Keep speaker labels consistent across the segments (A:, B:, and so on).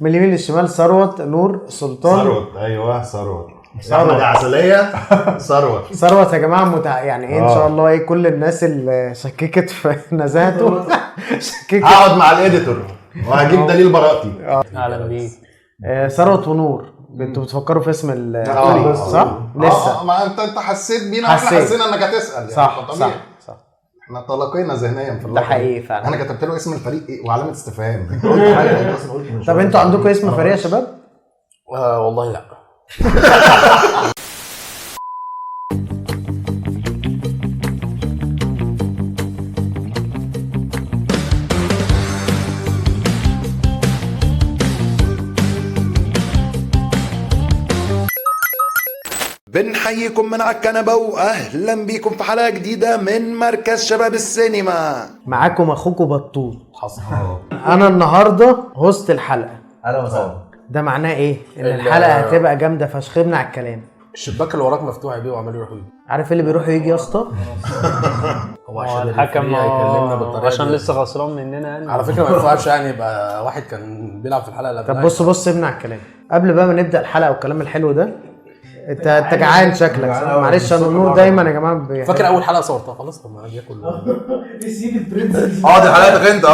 A: من اليمين للشمال، ثروت، نور، سلطان.
B: ثروت، ايوه ثروت. احمد عسلية.
A: ثروت يا جماعه يعني ايه ان شاء الله ايه كل الناس اللي شككت في نزاهته شككت.
B: هقعد مع الاديتور وهجيب دليل براءتي.
C: اهلا بيك.
A: ثروت ونور، انتوا بتفكروا في اسم الفريق صح؟ لسه
B: ما انت حسيت بينا واحنا حسينا انك هتسال يعني.
A: صح.
B: احنا طلقينا ذهنيا في
A: ده حقيقي فعلا.
B: انا كتبت له اسم الفريق ايه وعلامه استفهام.
A: طب انتوا عندكم اسم فريق يا شباب؟
C: والله لا.
B: بنحييكم من على الكنبة واهلا بيكم في حلقة جديدة من مركز شباب السينما.
A: معاكم اخوكم بطول. انا النهارده هوست الحلقة.
D: اهلا وسهلا.
A: ده معناه ايه؟ ان الحلقة هتبقى جامدة فشخ. على الكلام
C: الشباك اللي وراك مفتوح بيه وعمال يروح ويجي.
A: عارف ايه اللي بيروح ويجي يا اسطى؟
C: هو عشان الحكم يكلمنا بالطريقه عشان لسه خسران مننا يعني. على فكره ما ينفعش يعني يبقى واحد كان بيلعب في الحلقه اللي
A: طب بص ابني على الكلام قبل بقى ما نبدا الحلقه والكلام الحلو ده. انت جعان شكلك. معلش انا نور دايما يا جماعه
C: فاكر اول حلقه صورتها خلاص. طب ما انا بياكل
D: سيب البرنس دي حلقتك انت.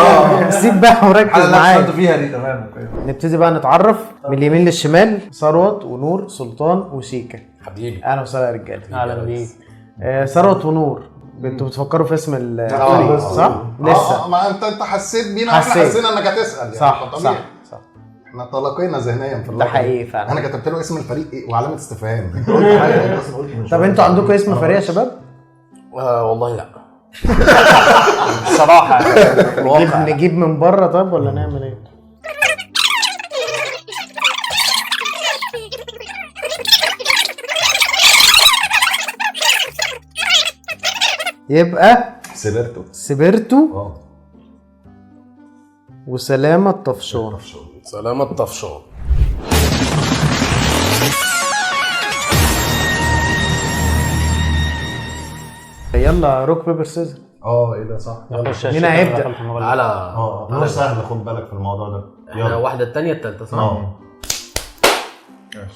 A: سيب بقى وركز معايا
D: فيها دي. تمام
A: نبتدي بقى نتعرف من اليمين للشمال. ثروت ونور، سلطان وشيكا.
C: حبيبي
A: اهلا وسهلا يا رجاله.
C: اهلا بيك.
A: ثروت ونور، انتوا بتفكروا في اسم الفريق صح؟ لسه
B: ما انت حسيت بينا واحنا حسينا انك هتسال يعني.
A: صح.
B: احنا طلقينا ذهنيا في
A: ده حقيقي فعلا.
B: انا كتبت له اسم الفريق ايه وعلامه استفهام.
A: طب انتوا عندكم اسم فريق يا شباب؟
C: والله لا. الصراحه
A: نجيب من بره طب ولا نعمل ايه؟ يبقى سبرتو وسلامة طفشان.
C: سلامة طفشان.
A: يلا روك بيبر سيزر.
B: ايه ده صح.
A: مين هيبدأ؟
C: على
B: مش سهل خد بالك في الموضوع ده.
C: يلا واحدة التانية التالتة صح؟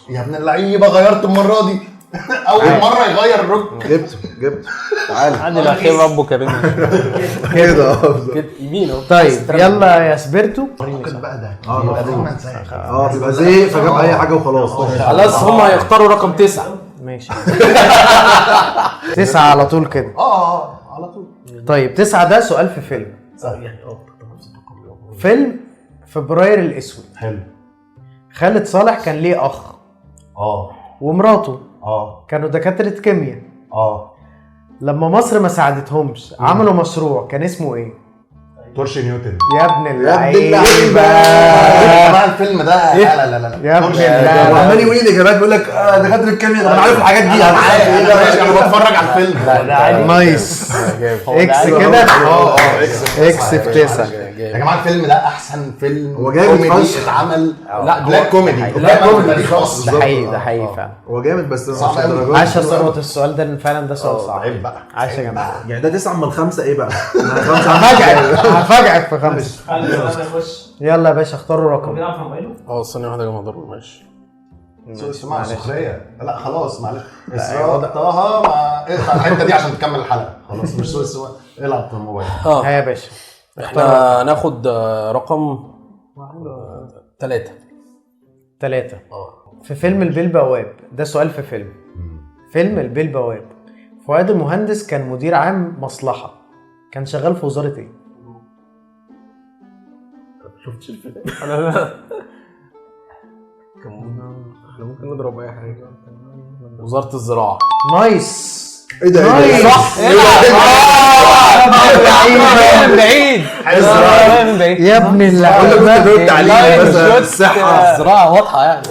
B: يا ابن اللعيبة غيرت المرة دي. أول مرة يغير الروك.
D: جبت تعال
C: عادي الأخير ربه كريم
D: كده
C: يمينه.
A: طيب يلا يا سبرتو.
B: بقى ده
D: تبقى زي فجاب اي حاجه وخلاص.
C: خلاص هم هيختاروا رقم 9.
A: ماشي 9 على طول كده.
B: على طول.
A: طيب 9 ده سؤال في فيلم. فيلم فبراير الاسود.
B: حلو.
A: خالد صالح كان ليه اخ ومراته كانوا دكاترة كيمياء. لما مصر ما ساعدتهمش عملوا مشروع كان اسمه ايه؟
B: تورش نيوتن.
A: يا ابن اللعيبة
B: بقى الفيلم ده. لا
A: يا ابن اللعيبة
D: عمال يقول لي اجابات بيقول لك دكاتره الكيمياء. انا عارف الحاجات دي.
B: انا عارف ايه ده. انا بتفرج على الفيلم.
A: لا نايس. اكس كده. اكس في 9.
B: يا جماعه الفيلم ده احسن فيلم
D: هو جامد
B: كوميدي اتعمل.
C: لا
B: بلاك كوميدي.
A: ده حقيقي فعلا.
D: هو جامد بس
B: صعب قوي.
A: عاش يا ثروت. السؤال ده فعلا ده سؤال صعب.
B: عيب بقى.
A: عاش يا جماعه.
D: يعني ده 9 من 5 ايه بقى؟
A: هفاجئك في 5. يلا يا باشا اختاروا رقم.
C: ثانية واحدة يا جماعة ضروري. ماشي
B: اسمع سخرية. لا خلاص معلش. اسراء مع اقطع الحتة دي عشان تكمل الحلقة. خلاص مش سوء العب في الموبايل.
A: يا باشا
C: احنا ناخد رقم 3.
A: في فيلم البيه البواب. ده سؤال في فيلم البيه البواب. فؤاد المهندس كان مدير عام مصلحة. كان شغال في وزارة ايه؟
C: شفتش الفيلم؟ ممكن نضرب اي حاجة. وزارة الزراعة.
A: نايس.
D: ايه ده؟
A: صح. بعيد يا ابن اللعيبه.
C: الصحة الزراعة واضحة يعني.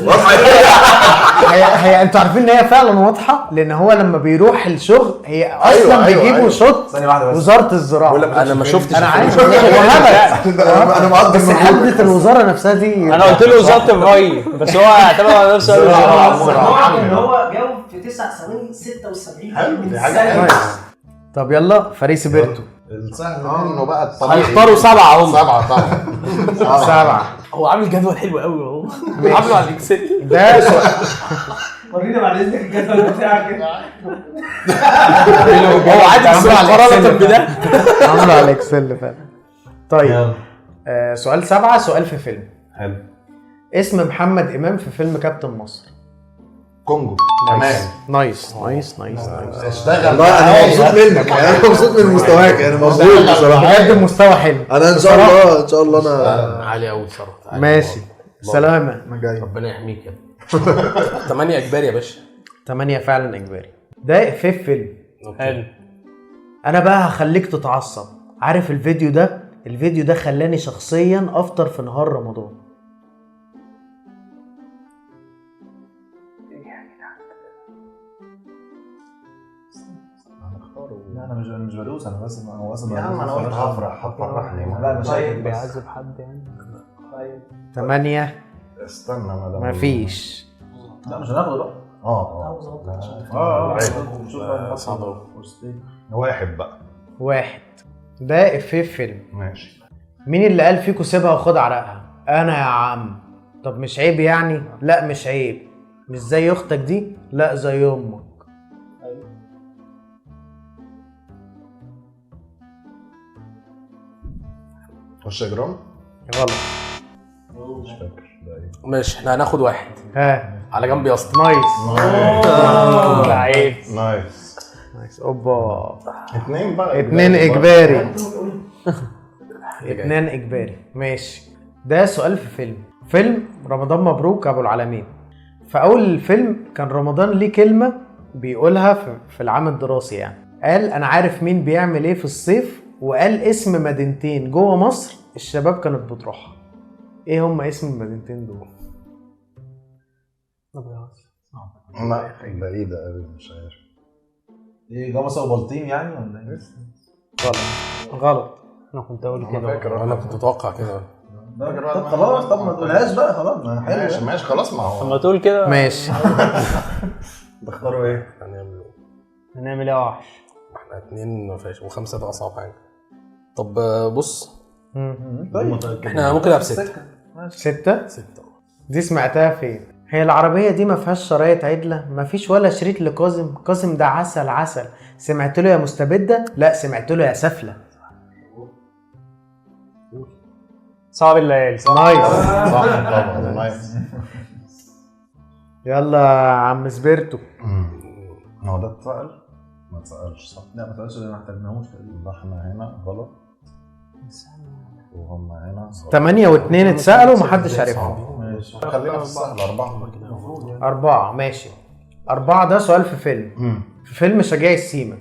A: هي انتوا عارفين ان هي فعلا واضحة لان هو لما بيروح الشغل هي اصلا بيجيبوا شوت وزارة الزراعة.
C: انا ما شفتش.
A: انا عارف
D: انا مقدر
A: بس حدة الوزارة نفسها دي.
C: انا قلت له وزارة الري بس هو اعتبر على نفسه
E: الزراعة. ان هو جاوب في 9 ثواني 76.
B: حلو دي حاجة.
A: طب يلا فريق سبرتو.
B: السهل انه بقى الطبيعي
C: هيختاروا 7 هم.
B: 7 طبعا.
A: 7
C: هو عامل جدول حلو قوي اهو عامله على الاكسل.
A: ده سؤال
E: ورينا بعد اذنك الجدول بتاعك كده.
C: هو عادي مقارنه بده
A: عامله على الاكسل فعلا. طيب سؤال 7، سؤال في فيلم.
B: حلو.
A: اسم محمد امام في فيلم كابتن مصر.
B: كونجو. تمام.
A: نايس.
B: اشتغل.
D: والله انا مبسوط منك يعني، انا مبسوط من مستواك يعني، مبسوط بصراحه
A: بجد مستوى حلو.
D: انا ان شاء الله انا
C: عالي قوي بصراحه.
A: ماشي سلامة.
D: انا جاي.
C: ربنا يحميك يا 8 اجباري يا باشا.
A: 8 فعلا اجباري. ده افيه في فيلم.
C: حلو.
A: انا بقى هخليك تتعصب. عارف الفيديو ده خلاني شخصيا افطر في نهار رمضان.
F: لا انا مش بدوس، انا بس هو اصلا
B: يا عم انا قلت هفرحني.
F: لا مش
E: طيب
C: بيعذب حد يعني.
E: طيب
A: 8
B: استنى مدام.
A: مفيش.
F: لا مش هناخده بقى.
C: صعب.
B: واحد بقى.
A: 1 ده افيه في فيلم.
B: ماشي.
A: مين اللي قال فيكوا سيبها وخد عرقها؟ انا يا عم. طب مش عيب يعني؟ لا مش عيب. مش زي اختك دي؟ لا زي امك.
B: خش يا جرام.
A: غلط.
B: مش فاكر ده ايه.
C: ماشي احنا هناخد واحد
A: ها
C: على جنب يا اسطى.
A: نايس. لعيب. نايس. اوبا
B: 2 بقى.
A: 2 اجباري. 2 اجباري. ماشي. ده سؤال في فيلم رمضان مبروك ابو العالمين. في اول الفيلم كان رمضان ليه كلمة بيقولها في العام الدراسي يعني. قال انا عارف مين بيعمل ايه في الصيف، وقال اسم مدينتين جوه مصر الشباب كانت بتروحها. ايه هم اسم المدينتين دول؟
B: لا بعيدة قوي مش عارف.
F: ايه جمصة وبلطيم يعني ولا ايه؟
A: غلط.
C: انا كنت اقول
B: انا فاكر.
C: انا كنت اتوقع كده.
F: طب خلاص، طب ما تقولهاش بقى خلاص. ما حلو
B: ماشي
F: يعني.
B: ماشي خلاص. ما هو
C: لما تقول كده
A: ماشي.
B: تختاروا ايه؟
C: هنعمل ايه يا وحش؟ احنا 2 ما فيهاش، و5 ده اصعب حاجه. طب بص
F: طيب
C: احنا ممكن نلعب 6.
A: 6 دي سمعتها فين؟ هي العربية دي ما فيهاش شرايط عدلة؟ ما فيش ولا شريط لكاظم؟ كاظم ده عسل. سمعت له يا مستبدة؟ لا سمعت له يا سفلة.
C: صعب الليالي.
B: صح طبعا. نايس.
A: يلا يا عم سبيرتو.
B: هو ده اتسأل؟ ما اتسألش صح؟
F: لا ما تقولش ما احتاجناهوش تقريبا.
B: احنا هنا غلط وهم هنا صح.
A: 8 و2 اتسألوا ومحدش عرفهم.
F: ماشي
B: خلينا في السهل.
A: 4 ماشي. 4 ده سؤال في فيلم. في فيلم شجاع السيما.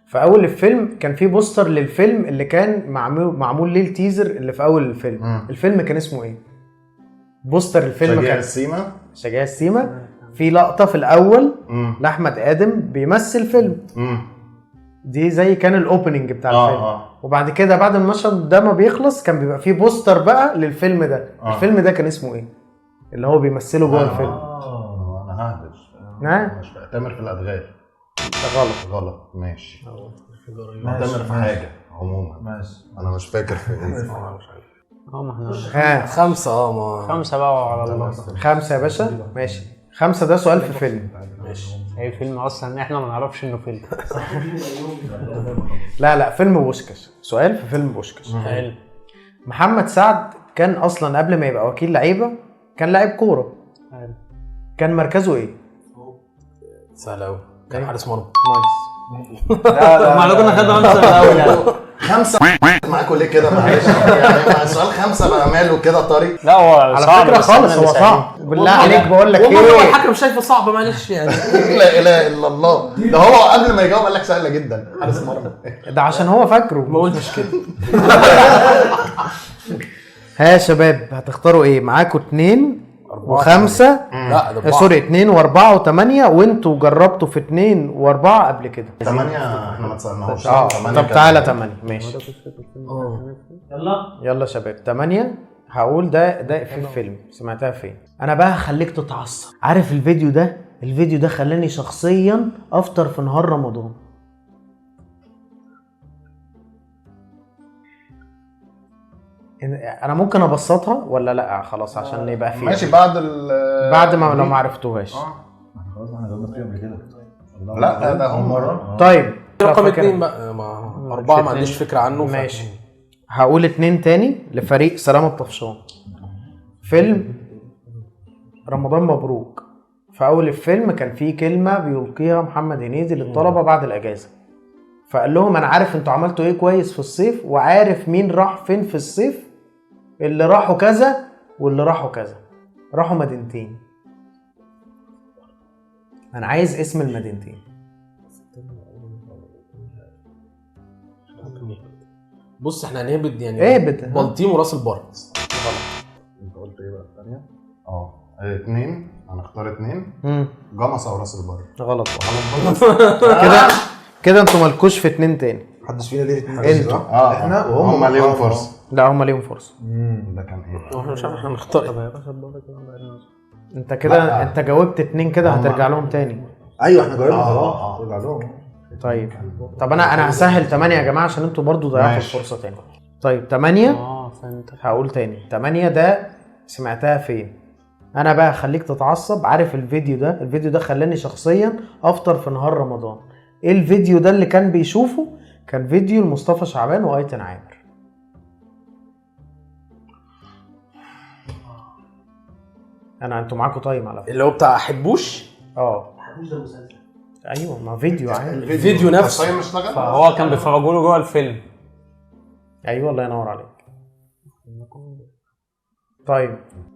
A: في اول الفيلم كان في بوستر للفيلم اللي كان معمول ليه التيزر اللي في اول الفيلم. الفيلم كان اسمه ايه؟ بوستر الفيلم كان شجاع السيما. في لقطة في الاول لاحمد ادم بيمثل فيلم. دي زي كان الاوبننج بتاع الفيلم. وبعد كده بعد المشهد ده ما بيخلص كان بيبقى فيه بوستر بقى للفيلم ده. الفيلم ده كان اسمه ايه اللي هو بيمثله جوه الفيلم؟
B: انا ههبش. مش تامر في الادغال. غلط. ماشي. تامر في حاجه عموما.
F: ماشي
B: انا مش فاكر في ايه.
A: ها
C: 5 ما 5 بقى على الله.
A: 5 يا باشا. ماشي. 5 ده سؤال في فيلم.
C: ماشي. هي فيلم اصلا احنا ما نعرفش انه فيلم.
A: لا فيلم بوشكاش. سؤال في فيلم بوشكاش.
C: حلو.
A: محمد سعد كان اصلا قبل ما يبقى وكيل لعيبه كان لاعب كوره.
C: حلو.
A: كان مركزه ايه؟
C: سهل قوي. كان حارس مرمى.
A: نايس.
C: معلومه كنا خدنا 5 الاول يعني.
B: 5 معاكم ليه كده معلش يعني السؤال 5 بقى ماله كده طريق.
C: لا هو
A: على فكره خالص هو صعب. بالله عليك بقول لك
C: ايه
A: ايه؟
C: الحكم شايفه صعب معلش يعني.
B: لا اله الا الله. ده هو قبل ما يجاوب قال لك سهله جدا حارس مرمى.
A: ده عشان هو فاكره.
C: ما قلتش كده.
A: ها يا شباب هتختاروا ايه؟ معاكم 2 و5.
C: لا ده
A: سوري 2 و4 و8 وانتوا جربتوا في 2 و4 قبل كده.
B: 8 احنا ما اتسالناهوش.
A: طب تعالى 8 ماشي.
E: يلا
A: يلا شباب 8 هقول ده في فيلم سمعتها فين. انا بقى هخليك تتعصب. عارف الفيديو ده خلاني شخصيا افطر في نهار رمضان. انا ممكن ابسطها ولا لا؟ خلاص عشان يبقى فيه
B: ماشي بعد
A: بعد ما لو ما عرفتوهاش.
F: خلاص احنا جاوبنا فيه قبل كده.
B: لا ده هم
F: مرة.
A: طيب
C: رقم
A: فاكر.
C: 2 بقى، 4 ما عنديش فكره عنه.
A: ماشي هقول 2 تاني لفريق سلام الطفشان. فيلم رمضان مبروك، في اول الفيلم كان في كلمه بيلقيها محمد هنيدي للطلبه بعد الاجازه، فقال لهم انا عارف انتوا عملتوا ايه كويس في الصيف، وعارف مين راح فين في الصيف، اللي راحوا كذا واللي راحوا كذا، راحوا مدينتين. انا عايز اسم المدينتين.
C: بص احنا هنهبد يعني
A: ايه بده؟
C: بلطيم وراس البر.
B: انت قلت ايه بقى الثانيه؟ 2 هنختار 2
A: امم
B: جمصة وراس البر.
A: غلط. كده انتوا مالكوش في 2 تاني.
D: محدش فينا ليه 2
A: انتوا.
D: احنا وهم
B: هم ليهم فرصه.
A: لا هم ليهم فرصه.
B: ده كان ايه؟
C: احنا مش عارف احنا نختار.
A: انت كده انت جاوبت 2 كده، هترجع لهم تاني.
D: ايوه احنا جاوبنا خلاص رجع لهم.
A: طب انا هسهل 8 يا جماعه عشان انتوا برضو ضيعتوا
B: ماشي.
A: الفرصه تاني. طيب 8
C: فهمت.
A: هقول تاني. 8 ده سمعتها فين؟ انا بقى خليك تتعصب. عارف الفيديو ده خلاني شخصيا افطر في نهار رمضان. ايه الفيديو ده اللي كان بيشوفه؟ كان فيديو لمصطفى شعبان وايتن عامر. انتوا معاكم تايم على فكره.
C: اللي هو بتاع احبوش.
E: حبوش ده مسلسل.
A: ايوه ما فيديو عادي.
C: الفيديو نفسه.
B: الصيم اشتغل.
G: فهو كان بيفرجوا له جوه الفيلم.
A: ايوه الله ينور عليك.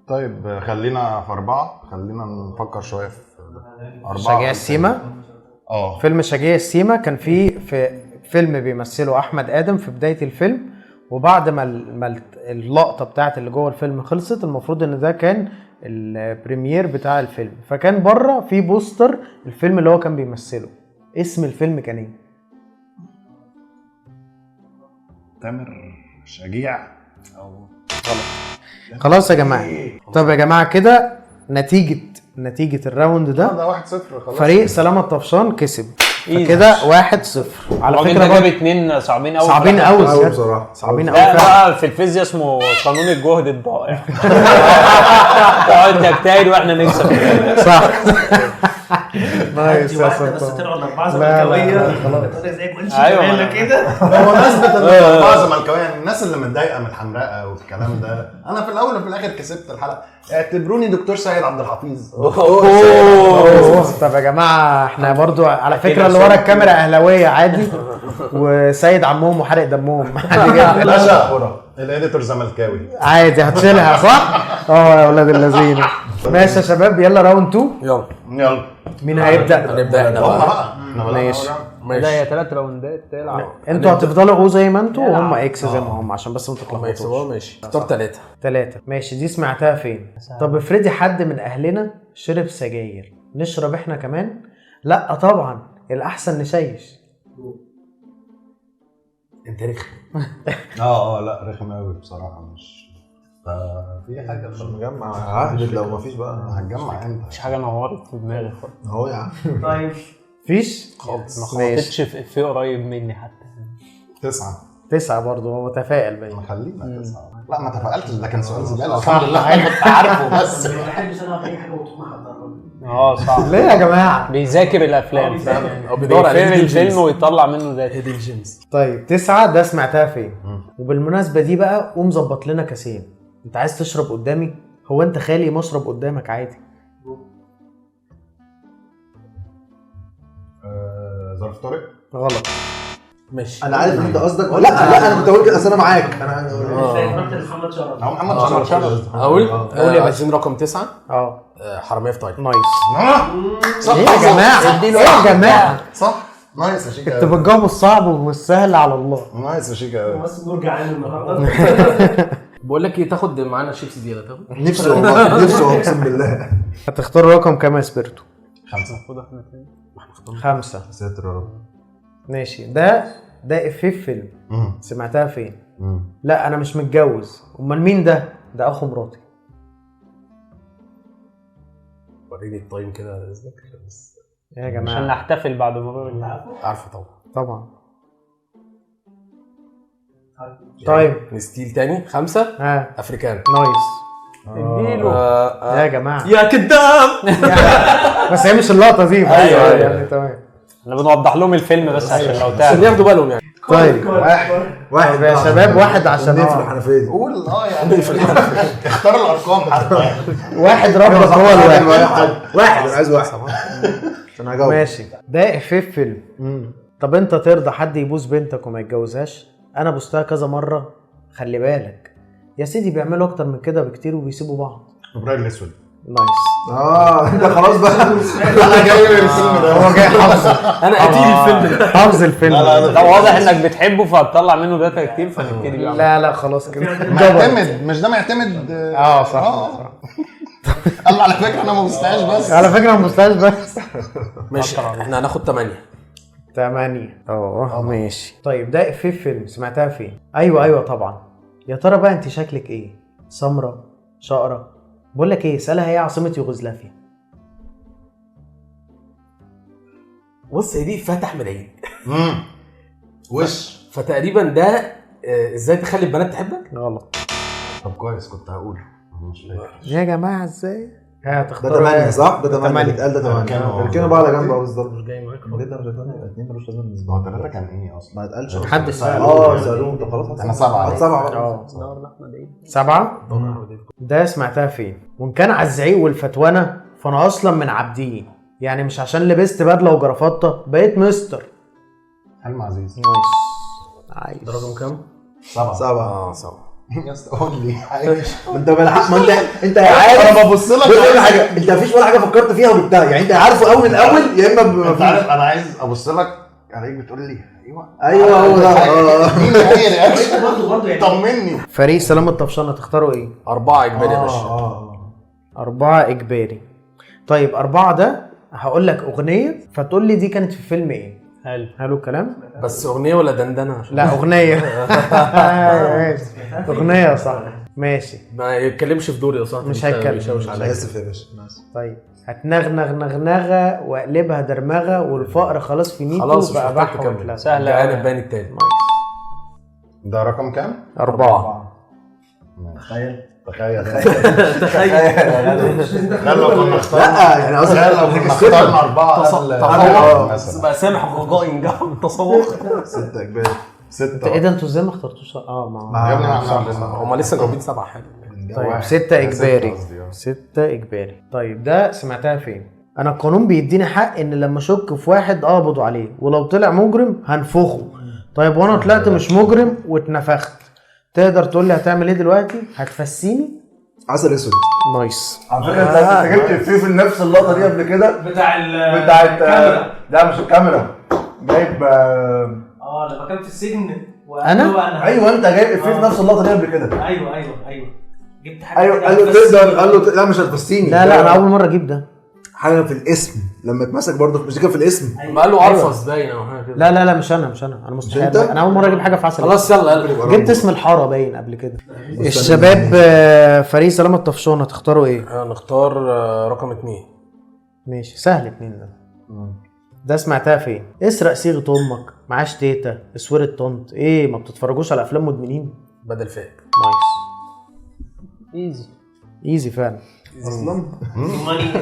A: طيب
B: خلينا في 4. خلينا نفكر شويه في 4.
A: شجاع السيما. فيلم شجاع السيما كان فيه في فيلم بيمثله احمد ادم في بدايه الفيلم، وبعد ما اللقطه بتاعت اللي جوه الفيلم خلصت، المفروض ان ده كان البريمير بتاع الفيلم، فكان بره في بوستر الفيلم اللي هو كان بيمثله. اسم الفيلم كان ايه؟
B: تامر شجيع او
A: خلاص يا جماعه. طب يا جماعه كده نتيجه الراوند ده
B: 1-0 خلاص.
A: فريق سلامة الطفشان كسب. كده 1-0. على فكره
G: ده جاب
A: برضه
G: 2 صعبين قوي.
A: صعبين قوي
D: بصراحه
A: صعبين
G: لا
A: قوي.
G: بقى في الفيزياء اسمه قانون الجهد الضائع. تقعد تجتهد واحنا نكسب.
A: صح. نايس يا
E: واحدة بس
A: سلطان.
E: طلعوا الأربعة
A: لا،
E: زملكاوية.
A: خلاص.
E: طلع زي جولش
G: أيوة،
E: شغالة كده.
B: بمناسبة الأربعة زملكاوية، الناس اللي متضايقة من الحمراء والكلام ده، أنا في الأول وفي الآخر كسبت الحلقة. اعتبروني دكتور سيد عبد الحفيظ.
A: طب يا جماعه احنا برضو على فكره اللي ورا الكاميرا اهلاويه عادي، وسيد عمهم وحرق دمهم عادي جدا.
B: باشا الإديتور زملكاوي.
A: عادي هتشيلها صح؟ يا اولاد اللذين. ماشي يا شباب يلا راوند 2.
B: يلا
A: مين هيبدا؟
C: هنبدا احنا
B: هم
C: بقى.
B: بقى. إحنا بقى
A: ماشي.
G: لا هي 3 راوندات تلعب.
A: انتوا هتفضلوا او زي ما انتوا وهم اكس زي ما هم، عشان بس ما
C: ما يكسبوها.
A: تتلخبطوش.
C: ماشي اختار 3.
A: 3 ماشي. دي سمعتها فين؟ طب افرضي حد من اهلنا شرب سجاير، نشرب احنا كمان؟ لا طبعا الاحسن نشيش.
C: انت رخم.
B: لا رخم قوي بصراحة. مش في حاجة
D: مش مجمع ههبد لو مفيش بقى.
B: هتجمع انت.
G: مش حاجه نورت في دماغي خالص.
D: اهو يا عم.
E: طيب
A: فيش
G: خالص ما
A: ماشي.
G: خبطتش في قريب مني حتى.
B: 9.
A: 9 برضه. هو متفائل باين.
B: خلينا 9. لا ما تفائلتش، ده كان سؤال زبالة.
A: صح.
B: الحمد لله انا كنت عارفه بس.
E: ما بحبش أنا في أي حاجة وتكون محضرة.
G: صح.
A: ليه يا جماعه؟
G: بيذاكر الافلام
C: هو بيدور على
G: بيفهم
C: hidden
G: الفيلم
C: gems.
G: ويطلع منه ذات.
C: هيدن جيمز.
A: طيب 9 ده سمعتها فين؟ وبالمناسبه دي بقى قوم ظبط لنا كاسين. انت عايز تشرب قدامي؟ هو انت خالي مشرب قدامك عادي.
B: ظرف طارق.
A: غلط.
C: ماشي.
D: انا عارف ان انت قصدك. لا انا كنت هقول كده، اصل انا معاك. انا
E: فاكر محمد شرف.
B: هو محمد شرف.
C: اقول
A: قول يا
C: عايزين رقم 9. حرامية في تايلاند.
A: نايس.
B: صح
A: ايه يا جماعه؟ ايه يا جماعه؟
B: صح. نايس يا شيكا.
A: انتوا بتجاوبوا الصعب والسهل على الله.
B: نايس يا شيكا.
E: بس نرجع عنه النهارده.
C: بقول لك ايه، تاخد معانا شيبسي زياده تاخد.
D: نفسي والله نفسي اقسم بالله.
A: هتختار رقم كام يا سبيرتو؟
B: 5.
G: المفروض احنا تاني.
A: 5.
D: ساتر يا رب.
A: ماشي. ده افيه في فيلم. سمعتها فين؟ لا انا مش متجوز. امال مين ده؟ ده اخو مراتي.
C: وريني التايم كده على اذنك بس.
A: يا
G: عشان
A: جماعه
G: نحتفل بعد مرور الله.
C: عارفه طبعا.
A: طبعا. طيب
C: نستيل تاني 5
A: ها
C: افريكان.
A: نايس.
G: اديله
A: يا جماعه
C: يا كداب.
A: بس هي مش اللقطه دي بس
C: أيوة.
A: يعني تمام.
G: احنا بنوضح لهم الفيلم بس عشان لو
C: عشان
G: تعب.
C: ياخدوا بالهم يعني.
A: طيب
D: واحد
A: يا شباب واحد عشان
D: نقفل الحنفيه دي.
B: قول يعني اختار الارقام حتى.
A: واحد ربك هو الواحد.
D: واحد انا عايز واحد عشان هجاوب.
A: ماشي ده إفيه في فيلم. طب انت ترضى حد يبوس بنتك وما يتجوزهاش؟ انا بوستها كذا مره، خلي بالك يا سيدي بيعملوا اكتر من كده بكتير وبيسيبوا بعض.
B: ابراهيم الاسود.
A: نايس.
D: انت خلاص بقى.
B: انا جاي من الفيلم ده.
A: هو جاي حافظ
C: انا قتيل الفيلم ده.
A: حافظ الفيلم.
G: لا واضح انك بتحبه فهتطلع منه داتا كتير فنبتدي بقى.
A: لا خلاص كده.
B: معتمد مش ده معتمد.
A: صح.
B: قال على فكره انا ما بوستهاش بس.
A: على فكره ما بوستهاش بس.
C: ماشي احنا هناخد 8.
A: 8 ماشي. طيب ده إفيه في فيلم سمعتها فين؟ ايوه طبعا. يا ترى بقى انت شكلك ايه؟ سمرة شقرة؟ بقول لك ايه، سألها هي عاصمة يوغوسلافيا.
C: بص هي دي فتح احمد عيد.
B: وش
C: فتقريبا ده ازاي تخلي البنات تحبك.
A: غلط.
B: طب كويس كنت هقوله مش فاكر.
A: يا جماعه ازاي؟
D: ده 8 صح؟ ده 8 اتقال ده 8.
B: كانوا-
D: اركنوا بقى على جنب اهو بالظبط.
C: مش جاي معاك.
D: جدا مش هتقول الاثنين ملوش لازمه بالنسبه
B: هو
D: لي.
B: 3 كان ايه اصلا؟
D: ما اتقالش.
A: محدش سأل.
D: سالوه انت خلاص.
B: انا 7.
D: 7
A: 7. ده سمعتها فين؟ وان كان على الزعيق والفتوانه فانا اصلا من عابدين، يعني مش عشان لبست بدله وجرافطه بقيت مستر.
B: حلم عزيز.
A: عايز
C: ده رقم كام؟
B: 7.
D: 7
C: 7.
B: يا اسطى قول لي
D: ما انت بالحق ما انت عارف.
B: انا ببص لك
D: كل حاجه انت مفيش ولا حاجه فكرت فيها وجبتها، يعني انت عارفه اول من الاول يا اما
B: انت عارف انا عايز ابص لك عليك بتقول لي
D: ايوه هو ده.
B: اديني اي رياكشن
E: برضه يعني
B: طمني.
A: فريق سلام الطفشانه تختاروا ايه؟
C: 4 اجباري يا باشا.
A: 4 اجباري. طيب 4 ده هقول لك اغنيه فتقول لي دي كانت في فيلم ايه. حلو الكلام.
C: بس اغنيه ولا دندنه؟ عشان
A: لا اغنيه. ماشي اغنيه صح. ماشي
C: ما يتكلمش في دوري يا صاحبي.
A: مش هيتكلم.
C: مش
D: انا
C: عليا.
D: اسف يا باشا.
A: طيب هتنغنغ نغنغه واقلبها درمغه والفقر خلاص في نيته
C: خلاص مش
A: بقى
C: محتاج
A: بحر
C: تكمل.
A: وفلاس.
G: سهله
C: انا
G: قوي.
C: الباقي التاني.
B: ده رقم كام؟
A: 4.
B: تخيل تخيل
E: تخيل
B: لو كنا اخترنا
D: لا يعني قصدي
B: تخيل لو كنا اخترنا 4 مثلا
C: بقى سامح غرجاء ينجح بالتصوير.
D: 6 اجباري.
B: 6.
A: ايه ده انتوا ازاي ما اخترتوش؟
B: يا ابني ما احنا
C: هم لسه جاوبين 7 حلو.
A: طيب 6 اجباري. 6 اجباري. طيب ده سمعتها فين؟ انا القانون بيديني حق ان لما اشك في واحد اقبض عليه ولو طلع مجرم هنفخه. طيب وانا طلعت مش مجرم واتنفخت، تقدر تقول لي هتعمل ايه دلوقتي؟ هتفسيني؟
D: عسل اسود.
A: نايس.
F: على فكره انت جبت فيه في نفس اللقطه دي قبل كده
E: بتاع
F: بتاعت
E: الكاميرا.
F: لا مش الكاميرا جايب
E: لما كان في السجن
A: أنا؟
F: ايوه انت جايب فيه في نفس اللقطه دي قبل كده.
E: ايوه جبت حاجه
F: ايوه
E: كده
F: قال له
E: بس-
F: تقدر قال له لا مش هتفسيني.
A: لا انا اول مره اجيب ده.
D: حاجه في الاسم لما اتمسك برضه مش دي كان في الاسم.
E: أيوة.
C: ما قال له ارفص باين او حاجه كده.
A: لا مش انا مستحيل.
D: انت؟
A: انا اول مره اجيب حاجه في عسل.
C: خلاص يلا
A: جبت اسم الحاره باين قبل كده. الشباب فريق سلام الطفشانه تختاروا ايه؟
C: نختار رقم 2.
A: ماشي سهل 2 ده. ده سمعتها فين؟ اسرق صيغه امك، معاش تيتا، اسوره طنط. ايه ما بتتفرجوش على افلام مدمنين؟
C: بدل فاك.
A: نايس. ايزي فعلا.
D: اصلا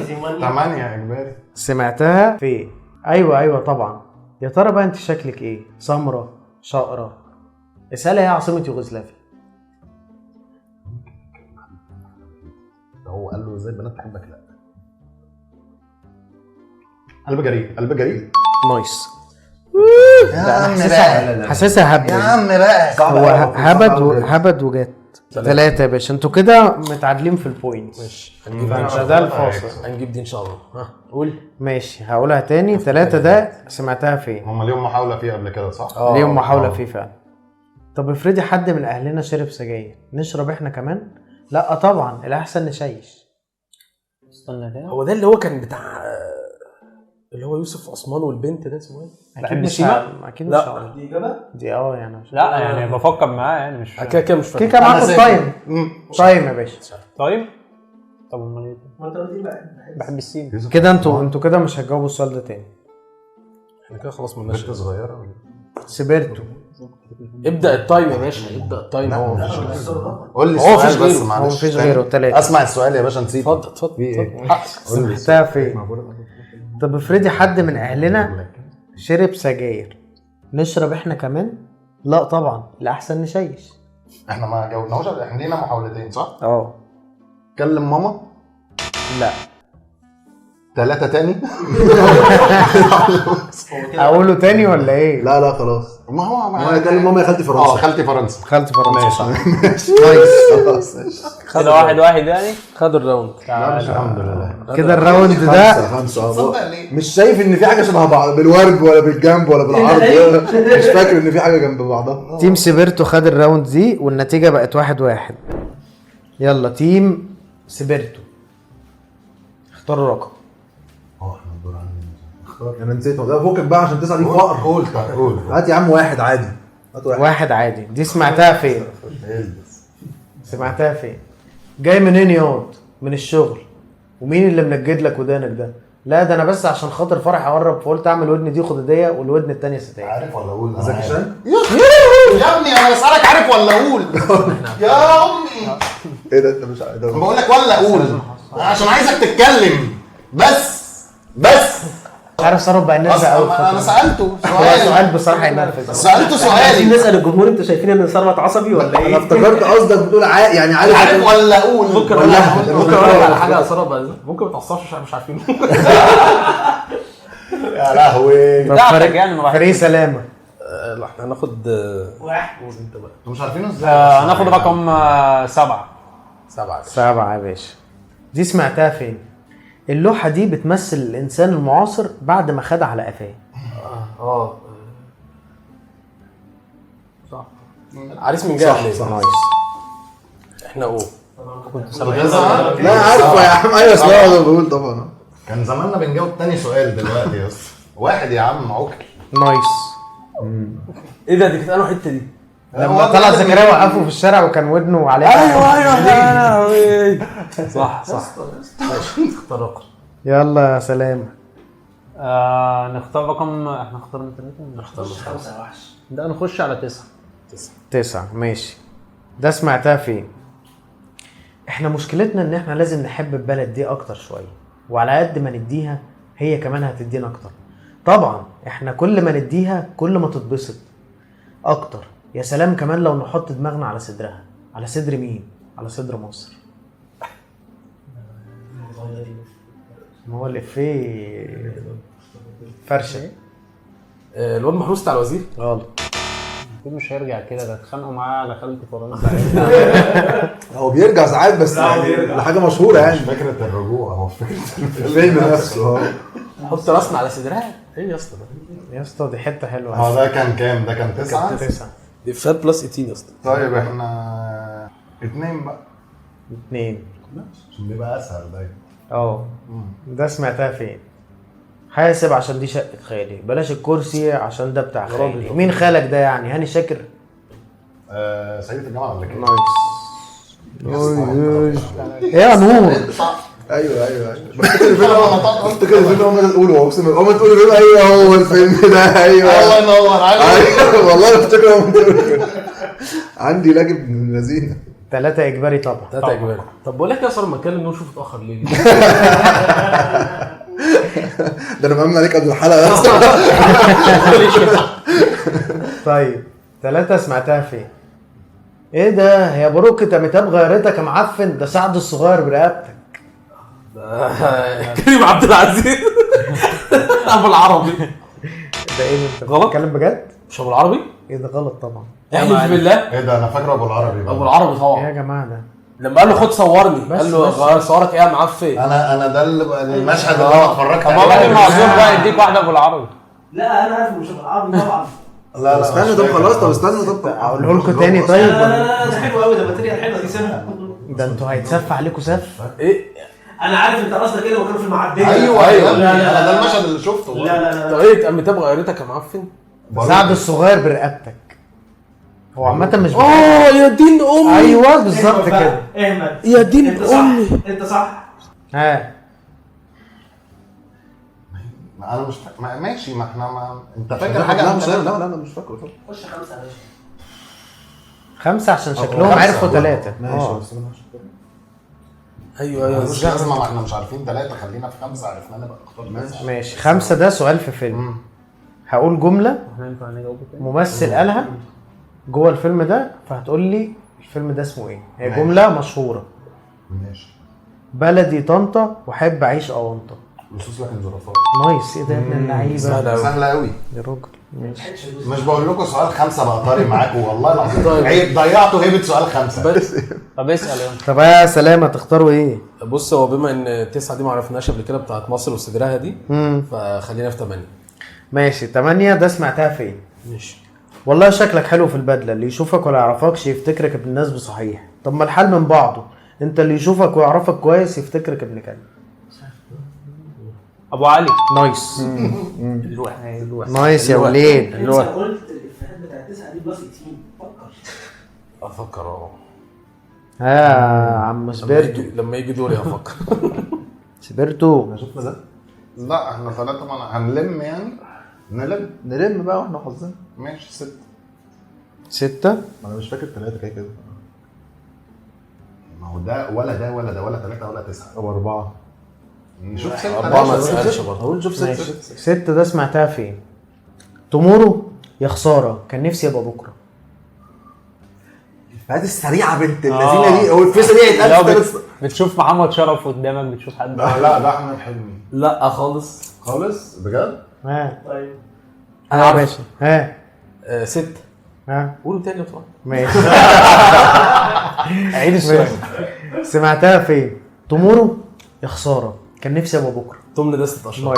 E: زي ماني
B: 8 اجباري.
A: سمعتها فين؟ ايوه طبعا. يا ترى بقى انت شكلك ايه؟ سمرة شقرة؟ اسألها ايه عاصمة يوغوسلافيا؟
B: هو قال له ازاي البنات تحبك؟ لا قلب جريء قلب جريء.
A: نايس.
B: يا عم
A: حاسسها هبد.
B: يا عم بقى
A: هو هبد وجات 3 يا باشا. انتوا كده متعادلين في البوينت.
C: ماشي
A: فانت ده الفاصل.
C: هنجيب دي ان شاء الله. قول.
A: ماشي هقولها تاني. 3 ده سمعتها فين؟
B: هم ليهم محاولة فيه قبل كده صح؟
A: ليهم محاولة فيه فعلا. طب افرضي حد من اهلنا شرب سجاير، نشرب احنا كمان؟ لا طبعا الاحسن نشيش.
G: استنى كده.
C: هو ده اللي هو كان بتاع اللي هو يوسف عثمان والبنت ده اسمه ايه؟
A: اكيد مش اكيد مش
C: لا.
A: هقول.
E: دي اجابه
A: دي يعني
G: لا يعني بفكر معاه يعني مش
C: كده كده مش فاكر.
A: كده معاكم تايم. تايم يا باشا.
G: طيب. طب امال ايه؟
E: ما انت قلت لي بقى
G: بحب السين.
A: كده انتوا كده مش هتجاوبوا السؤال ده تاني.
C: احنا كده خلاص مالناش.
B: بنت صغيرة
A: سبرتو.
C: ابدا التايم يا باشا، ابدا التايم. هو
B: قول لي
A: هو
B: السؤال
A: مفيش
B: بس
A: غيره،
B: معلش.
A: هو مفيش
B: تاني.
A: غيره، 3.
B: اسمع السؤال يا باشا، نسيت.
C: اتفضل
B: في ايه؟
C: حقك.
B: قول لي
A: سمعتها فين؟ طب افرضي حد من اهلنا شرب سجاير، نشرب احنا كمان؟ لا طبعا، الاحسن نشيش.
B: احنا ما جاوبناهوش، احنا لينا محاولتين صح؟ كلم ماما.
A: لا
B: 3 تاني.
A: اقوله تاني ولا ايه؟
D: لا خلاص.
B: ما هو
D: ما كلم ماما يا خالتي فرنسا.
B: خالتي فرنسا.
A: خالتي فرنسا.
B: ماشي.
D: نايس خلاص.
G: كده 1-1 يعني.
C: خد الراوند.
B: الحمد لله.
A: كده الراوند ده
D: 5.
B: تصدق ليه؟
D: مش شايف ان في حاجه شبه بعض بالورد ولا بالجنب ولا بالعرض. مش فاكر ان في حاجه جنب بعضها.
A: تيم سيبرتو خد الراوند دي والنتيجة بقت 1-1. يلا تيم سيبرتو اختاروا رقم.
B: احنا الدور علينا.
D: انا نسيت ده فوقك بقى عشان 9 دي فقر.
B: قول.
D: هات يا عم 1 عادي. هات 1.
A: 1 عادي. دي سمعتها فين؟ سمعتها فين؟ جاي منين ياض؟ من الشغل. ومين اللي منجد لك ودانك ده؟ لا ده انا بس عشان خاطر فرح اقرب، فقلت اعمل ودن دي خدوديه والودن التانيه ستاير.
B: عارف ولا اقول؟
D: زكي شان.
B: يا ابني انا بسألك عارف ولا اقول؟ يا امي
D: ايه ده انت مش عارف ده؟
B: بقول لك ولا اقول عشان عايزك تتكلم بس.
A: مش عارف صرف بقى الناس قوي.
B: انا سألته
A: هو سؤال بصراحه ينرفز.
B: سألته
E: عايزين
B: سؤالي.
E: نسال الجمهور انتوا شايفين ان ثروت عصبي ولا
D: انا
E: ايه؟
D: افتكرت قصدك بتقول يعني
B: عارف ولا اقول؟
C: ممكن
D: اقول لك
C: على حاجه اصلا ممكن ما تعصبش عشان مش عارفين.
B: يا لهوي.
G: بتاعتك يعني
A: فريق سلامه.
C: لا احنا هناخد
E: واحد.
C: انت بقى
B: انتوا مش عارفينه ازاي؟
G: هناخد رقم 7.
A: 7 يا باشا. دي سمعتها فين؟ اللوحه دي بتمثل الانسان المعاصر بعد ما خد على قفاه.
C: صح. عريس من جهه.
D: صح.
A: نايس.
C: احنا
D: لا عارفه يا عم. ايوه اسمع انا بقول طبعا.
B: كان زماننا بنجاوب تاني سؤال دلوقتي يا اسطى. 1 يا عم عكل.
A: نايس.
C: ايه ده؟ دي كانت انا حته دي.
A: لما طلع زكريا وقفه في الشارع وكان ودنه عليه.
C: ايوه صح ماشي. اختار رقم.
A: يلا يا سلام.
G: نختار رقم. احنا اخترنا 3.
C: نختار
E: 5 وحش.
G: ده نخش على 9.
A: 9 ماشي. ده سمعتها فين؟ احنا مشكلتنا ان احنا لازم نحب البلد دي اكتر شوية، وعلى قد ما نديها هي كمان هتدينا اكتر. طبعا احنا كل ما نديها كل ما تتبسط اكتر. يا سلام كمان لو نحط دماغنا على صدرها. على صدر مين؟ على صدر مصر. ما هو الافيه فرشه.
C: الواد محروس بتاع الوزير.
A: غلط.
G: اكيد مش هيرجع كده، ده اتخانقوا معاه على خالتي فرنسا.
D: هو بيرجع ساعات بس لحاجه مشهوره يعني.
B: مش فكرة الرجوع، هو فكرة
D: الفيلم نفسه.
C: حط راسنا على صدرها. ايه يا اسطى ده؟
A: يا اسطى دي حته حلوه.
B: هو ده كان كام؟ ده كان 9.
A: 9.
C: دي فات بلس 18 يا اسطى.
B: طيب احنا 2 بقى
A: 2.
B: عشان بيبقى اسهل دايما.
A: ده سمعتها فين؟ حاسب عشان دي شقة خالي، بلاش الكرسي عشان ده بتاع خالي. مين خالك ده يعني؟ هاني شاكر.
B: سيدة الجامعة ولا كده؟
A: نايس. ايه يا نور؟
D: ايوه بفتكر الفيلم هم تقولوا هو تقولوا الفيلم. ايوه هو الفيلم ده. ايوه
B: الله ينور عليك.
D: ايوه والله بفتكر هم تقولوا. عندي لاجب من اللذينه.
A: 3 اجباري طبعا.
C: 3 اجباري. طب بقول لك يا صار ما اتكلم نور شوف اتاخر ليه.
D: ده انا مأمن عليك قبل الحلقه يا اسطى.
A: طيب 3 سمعتها فين؟ ايه ده؟ هي باروكة متاب غيرتك يا معفن؟ ده سعد الصغير برقبتك.
C: كريم عبد العزيز. ابو العربي.
A: ده ايه انت
C: غلط؟
A: بتتكلم بجد؟
C: مش ابو العربي؟
A: ايه ده غلط طبعا.
C: احلف بالله.
B: ايه ده؟ انا فاكره ابو العربي بقى.
C: ابو العربي
A: ايه يا
C: طبعا.
A: جماعه ده؟
C: لما قال له خد صورني
A: بس
C: قال له غير صورك ايه يا معفن.
B: انا ده المشهد اللي انا اتفرجت
G: طب والله
B: عليه.
G: المعذور بقى يديك واحده ابو العربي.
E: لا انا عارف مش العربي طبعا.
B: لا
D: استنى طب خلاص. طب استنى طب
A: اقوله لكم تاني طيب ولا؟
E: لا ده حلو قوي، ده ماتيريال حلوه دي سنه.
A: ده انتوا هيتسف عليكم سف.
C: ايه
E: انا عارف انت قصدك ايه لما كانوا في المعديه.
B: ايوه
C: أيوة.
B: انا ده المشهد اللي شفته.
E: لا
C: طب ايه متابع غيرتك يا معفن؟
A: سعد الصغير برقبتك. هو عامه مش
C: يا دين امي.
A: ايوه بالظبط كده.
E: احمد
C: يا دين
E: انت صح.
C: امي.
E: انت صح.
A: ها
B: انا مش ماشي، ما احنا انت فاكر
D: حاجه؟
B: حاجه؟
D: لا مش فاكره. طب
E: خش 5 يا باشا.
A: 5 عشان شكلهم
B: خمسة.
A: عرفوا 3.
D: ماشي بس انا مش فاكر.
C: ايوه
B: مش لازم، ما احنا مش عارفين 3، خلينا في 5، عرفنا نبقى اختار 9.
A: ماشي 5 ده سؤال في فيلم. هقول جملة ممثل قالها جوه الفيلم ده، فهتقول لي الفيلم ده اسمه ايه. هي
B: ماشي.
A: جملة مشهورة.
B: ماشي.
A: بلدي طنطا وحب اعيش اونطه.
B: لصوص لكن ظرفاء.
A: نايس. ايه ده يا ابن اللعيبه؟
B: سهله قوي
A: يا راجل.
B: مش بقول لكم سؤال 5 بقى طاري معاكم والله العظيم. عيب ضيعتوا هيبه سؤال 5.
C: بس
G: طب اسال يلا.
A: طب يا سلامه تختاروا ايه؟
C: بص، هو بما ان 9 دي ما عرفناش قبل كده بتاعت مصر وصدرها دي، فخلينا في 8.
A: ماشي 8 ده سمعتها فين؟
C: ماشي.
A: والله شكلك حلو في البدله، اللي يشوفك ولا يعرفكش يفتكرك ابن الناس بصحيح. طب ما الحال من بعضه، انت اللي يشوفك ويعرفك كويس يفتكرك ابن كلب.
G: ابو علي.
A: نايس.
C: الواحد.
A: نايس يا وليد.
E: انت قلت الافيهات بتاعت 9 دي بلس 18. فكر.
C: افكر
A: ها عم سبيرتو.
C: لما يجي دوري افكر.
A: سبيرتو.
D: شفنا ده؟
B: لا احنا 3 هنلم يعني.
D: نلم بقى واحنا حافظين.
B: ماشي 6.
A: 6.
D: انا مش فاكر 3 كده.
B: ما هو ده ولا ده ولا ده ولا 3 ولا 9
D: او 4.
B: نشوف 6.
C: 4 ما تسالش برضه.
D: اقول شوف 6.
A: 6 ده سمعتها فين؟ تومورو يا خساره كان نفسي ابقى بكره.
D: الفئات السريعه بنت اللذينه دي، هو الفيصه دي
G: لو
D: هيتقال
G: بتشوف محمد شرف قدامك، بتشوف حد.
B: لا ده احمد حلمي
C: لا خالص.
B: خالص بجد.
A: ها
E: طيب
A: انا ماشي. ها
C: 6.
A: ها
C: قولوا تاني طبعا.
A: ماشي.
G: عيد السؤال.
A: سمعتها فين؟ تومورو يا خساره كان نفسي ابقى بكره.
C: تمن ده 6 اشهر.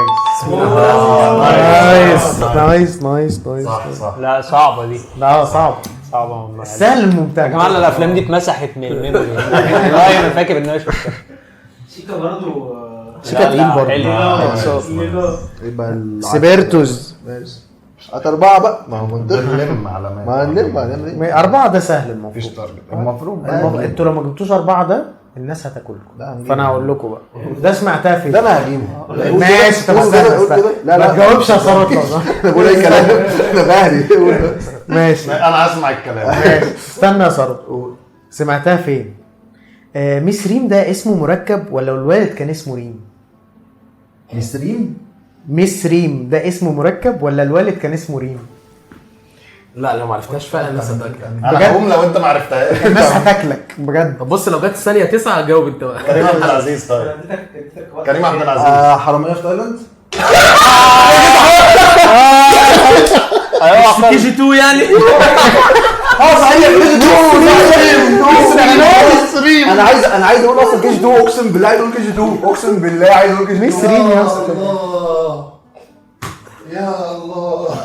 A: نايس نايس نايس نايس.
B: صح.
G: لا صعبه دي،
A: لا صعب.
G: صعبه والله.
A: السهل الممتع
G: يا جماعه الافلام دي اتمسحت من الميموري. والله انا فاكر ان انا شفتها.
E: شيكا برضه.
A: شيكا تقيل برضه.
D: يبقى
A: سبيرتوز.
D: ماشي. 4 بقى، ما هو منطقي.
B: نلم على
D: ما هنلم هنعمل ايه؟
A: 4 ده سهل
B: مفيش
A: المفروض.
B: تارجت المفروض.
A: انتوا لو ما جبتوش 4 ده الناس هتاكلكم.
D: لا، هنجيب.
A: فانا هقول لكم بقى ده سمعتها فين؟
D: ده انا هجيبه.
A: ماشي. طب
D: قول كده، قول
A: استنى
D: كده.
A: لا ما تجاوبش يا ثروت.
D: انا بقول اي كلام. انا بهري.
A: ماشي
B: انا هسمع الكلام.
A: ماشي. استنى يا ثروت. سمعتها فين؟ ميس ريم ده اسمه مركب ولا الوالد كان اسمه ريم؟ ميس ريم ده اسمه مركب ولا الوالد كان اسمه ريم؟
C: لا لو ما عرفتهاش فعلا الناس هتاكل.
B: انا هقوم لو انت ما عرفتهاش.
A: الناس هتاكلك بجد.
C: طب بص، لو جت الثانيه 9 هجاوب انت بقى.
B: كريم عبد العزيز. طيب
E: اديتك وقت.
B: كريم عبد العزيز.
D: حرامية في تايلاند.
G: ايوه
C: كي جي 2 يعني.
D: صحيح انا عايز اقول اصلا كي جي 2. اقسم بالله عايز اقول كي جي 2. اقسم بالله عايز اقول كي جي 2.
A: ميس ريم يا اسطى.
B: يا الله.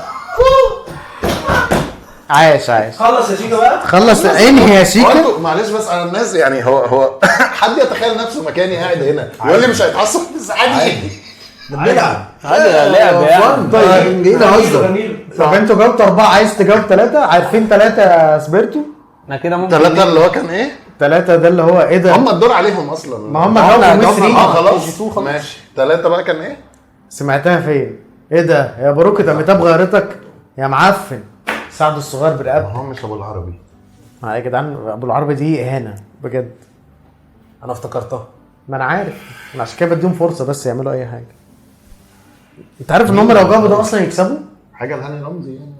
A: عايش
E: خلص يا شيكا بقى.
A: خلص انهي يا شيكا.
B: برضه معلش بس على الناس يعني هو حد يتخيل نفسه مكاني قاعد هنا يقول لي مش هيتعصب بس عادي.
D: بنلعب.
G: هذا لعب يعني.
D: طيب جاي نهزر.
A: طب انتوا جاوبتوا 4 عايز تجاوب 3 عارفين 3 يا سبيرتو؟
G: احنا كده ممكن
B: 3 اللي هو كان ايه؟
A: 3 ده اللي هو ايه ده؟
B: هم الدور عليهم اصلا.
A: ما هم جاوبوا ميس ريم.
B: خلاص ماشي. 3 بقى كان ايه؟
A: سمعتها فين؟ ايه ده يا باروكة امتاب غيرتك يا معفن. سعد الصغير برقبته.
B: هو مش ابو العربي.
A: يا جدعان ابو العربي دي اهانه بجد.
C: انا افتكرتها.
A: ما انا عارف، انا عشان كده بديهم فرصه بس يعملوا اي حاجه. انت عارف ان هم لو جابوا ده اصلا يكسبوا؟
B: حاجه لهاني رمزي يعني.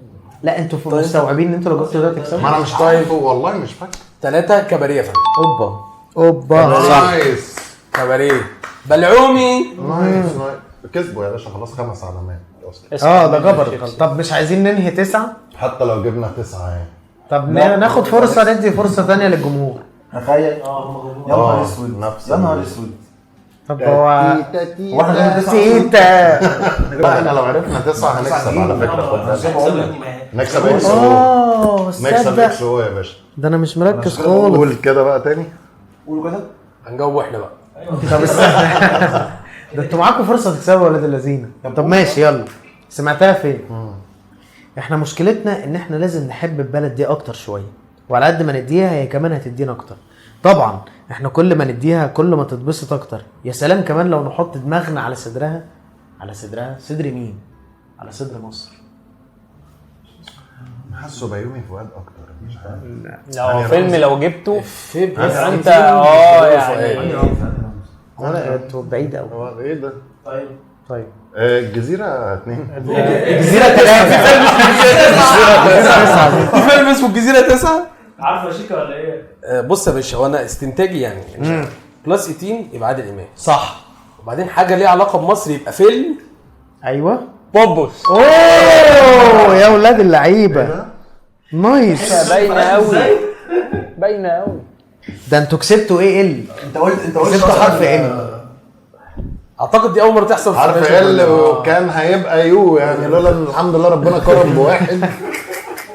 A: لا انتوا مستوعبين ان انتوا لو جبتوا ده تكسبوا؟
B: ما انا مش عارف والله مش فاكر.
C: 3 كباريه يا فندم.
A: اوبا
B: نايس
C: كباريه بلعومي.
B: نايس. كسبوا يا باشا خلاص 5 علامات.
A: ده جبر. طب مش عايزين ننهي 9؟
B: حتى لو جبنا 9 يعني.
A: طب ناخد فرصه، ندي فرصه ثانيه للجمهور.
D: تخيل. يا نهار اسود.
B: نفس
D: يا نهار اسود.
A: طب هو
D: واحنا
A: سيتا.
B: احنا لو عرفنا 9 هنكسب على فكره. خد بالك نكسب اكس او. نكسب
A: تصدق
B: اكس او يا باشا.
A: ده انا مش مركز خالص.
B: قول كده بقى تاني.
D: قولوا كده.
C: هنجاوب احنا بقى.
A: طب استنى. ده انتوا معاكم فرصه تكسبوا ولاد اللذينه. طب ماشي يلا. سمعتها فين؟ احنا مشكلتنا ان احنا لازم نحب البلد دي اكتر شويه، وعلى قد ما نديها هي كمان هتدينا اكتر. طبعا احنا كل ما نديها كل ما تتبسط اكتر. يا سلام كمان لو نحط دماغنا على صدرها على صدرها؟ صدر مين؟ على صدر مصر.
B: حاسه بيومي فؤاد اكتر مش عارف.
G: لو فيلم لو جبته انت يعني
A: انتوا بعيد قوي.
B: هو ايه ده؟
A: طيب
B: الجزيرة 2.
A: الجزيرة 3.
C: في فيلم اسمه الجزيره 9.
E: عارفه شيكا ولا ايه؟
C: بص يا باشا، هو انا استنتاجي يعني بلس 18 يبقى عادل امام،
A: صح.
C: وبعدين حاجه ليها علاقه بمصر يبقى فيلم
A: ايوه
G: بوبوس.
A: اوه يا ولاد اللعيبه، نايس.
G: باينه قوي باينه قوي.
A: ده انتوا كسبتوا ايه ال؟
F: انت قلت
A: كسبتوا حرف ال.
C: اعتقد دي اول مره تحصل في
B: عارف
C: الفيلم.
B: ايه اللي وكان هيبقى يو يعني لولا الحمد لله ربنا كرم بواحد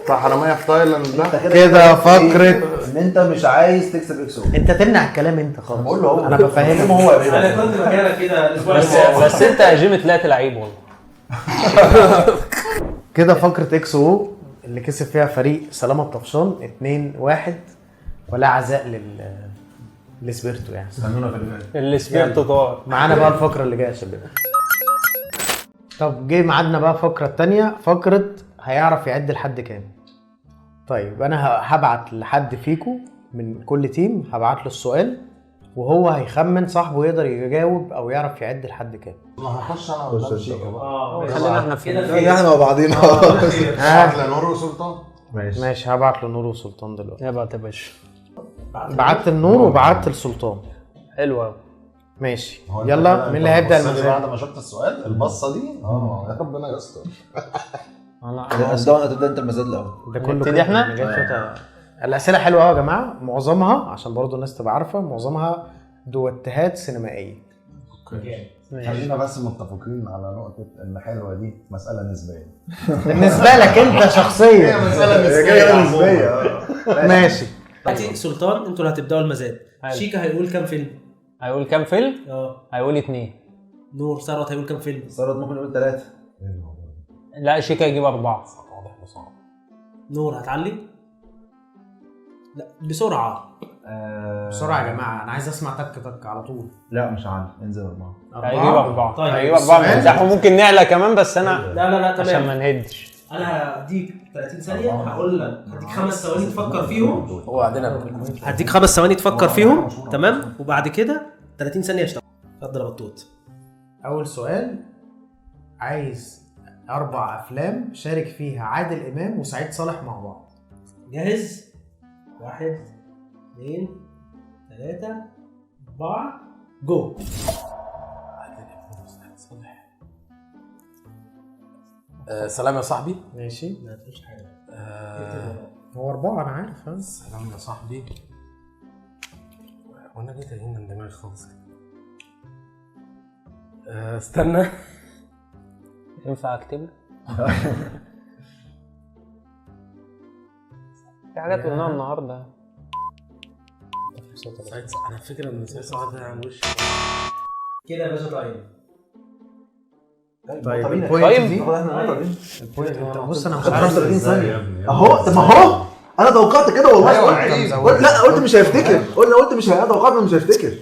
B: بتاع حرامية في تايلاند ده.
A: كده فقرة
F: ان انت مش عايز تكسب اكسو.
A: انت تمنع الكلام انت خالص.
F: بقول له هو
A: انا بفهمه
F: هو يا باشا.
E: انا كنت مكانك كده الاسبوع
G: بس انت يا جيمي طلعت لعيب والله.
A: كده فقرة اكس او اللي كسب فيها فريق سلامة الطفشان 2-1 ولا عزاء لسبيرتو يعني.
F: استنونا في الفيلم.
G: اللي سمعته طار.
A: معانا بقى الفقرة اللي جاية يا شباب. طب جه ميعادنا بقى الفقرة التانية، فقرة هيعرف يعد لحد كام. طيب انا هبعت لحد فيكو من كل تيم، هبعت له السؤال وهو هيخمن صاحبه يقدر يجاوب او يعرف يعد لحد كام.
B: انا هخش انا قدام شيكا بقى.
G: خلينا احنا في
F: يعني احنا مع بعضينا.
B: بعت لنور وسلطان.
A: ماشي هبعت لنور وسلطان دلوقتي.
G: يا باشا.
A: بعت النور وبعت السلطان.
G: حلو قوي.
A: ماشي يلا مين اللي هيبدا
B: المسابقة؟
A: المسابقه؟
B: بعد ما شفت السؤال البصة دي يا ربنا يستر.
F: هتبدا انت المزاد الاول.
A: ده كله
G: نبتدي
A: كده.
G: احنا؟
A: أنا جايب شوية الاسئله حلوه قوي يا جماعه، معظمها عشان برضو الناس تبقى عارفه معظمها دوتهات سينمائيه.
B: خلينا بس متفقين على نقطة إن حلوة دي مسألة نسبية.
A: بالنسبه لك انت شخصيا
B: مسألة نسبية.
A: ماشي.
E: دلوقتي سلطان انتوا اللي هتبداوا المزاد. شيكا هيقول كام فيلم؟
G: هيقول كام فيلم؟
E: اه
G: هيقول 2.
E: نور ثروت هيقول كام فيلم؟
F: ثروت ممكن يقول 3.
G: لا شيكا يجيب 4.
E: نور هتعلي؟ لا بسرعه.
A: بسرعه يا جماعه انا عايز اسمع تك تك على طول.
F: لا مش عارف انزل 4.
G: هيجيب 4.
E: طيب.
G: هيجيب 4 مساحه وممكن نعلى كمان بس انا
E: لا
G: عشان
E: تمام.
G: ما نهدش.
E: انا هديك 30 ثانيه هقول لك هديك 5 ثواني تفكر فيهم.
C: هو عندنا
E: هديك 5 ثواني تفكر فيهم تمام، وبعد كده 30 ثانيه اشتغل. اتفضل يا بطوط.
A: اول سؤال، عايز 4 افلام شارك فيها عادل امام وسعيد صالح مع بعض.
E: جاهز؟ 1 2 3 4 جو.
C: سلام يا صاحبي.
A: ماشي
E: ما تقولش حاجه.
A: هو 4 انا عارف. ها
C: سلام يا صاحبي. وانا جيت هنا من دماغي خالص كده. استنى.
G: ينفع اكتب؟ في حاجات قلناها النهارده.
C: انا فاكر ان سعيد صالح ده عن وش.
E: كده يا باشا تايم.
A: طيب
F: طب
A: البوينت دي
F: احنا نقطه دي.
A: البوينت انت بص انا مش
F: خد
A: عارف
F: 35 ثانيه اهو. طب ما هو انا توقعت كده والله. قلت لا قلت مش هيفتكر. قلت مش هيفتكر. توقعت انه مش هيفتكر.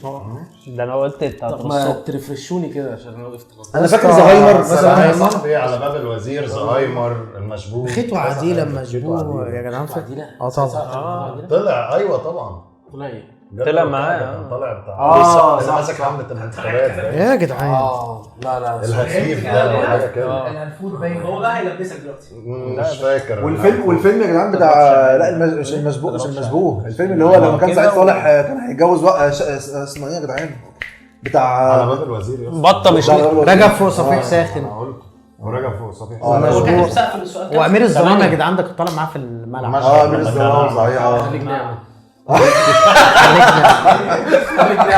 G: ده انا قلت
C: طب ما ترفرشوني كده عشان انا وقفت غلط.
F: انا فاكر زهايمر
B: سلام يا
F: مثلا.
B: صاحبي على باب الوزير زهايمر المشبوه.
A: خيط وعديله مشبوه يا جدعان. اه طبعا.
B: طلع ايوه طبعا.
G: طلع معاه.
B: كان طالع بتاع اللي ماسك حملة الانتخابات ده.
A: يا جدعان
C: لا
B: الهفيف ده ولا حاجه كده.
A: الهنفور باين.
E: هو بقى هيلبسك دلوقتي.
B: مش فاكر.
F: والفيلم يا جدعان بتاع لا مش المشبوه. الفيلم اللي هو لما كان سعيد صالح كان هيتجوز اسمه ايه يا جدعان بتاع
B: على باب الوزير يا اسطى.
G: بطه مش
A: رجب فوق صفيح ساخن
B: ورجع فوق صفيح.
E: هو كان
A: مشبوه.
E: في سقف السؤال كام؟
A: وامير الظلام يا جدعان ده كنت طالع معاه في الملعب.
F: امير الظلام صحيح.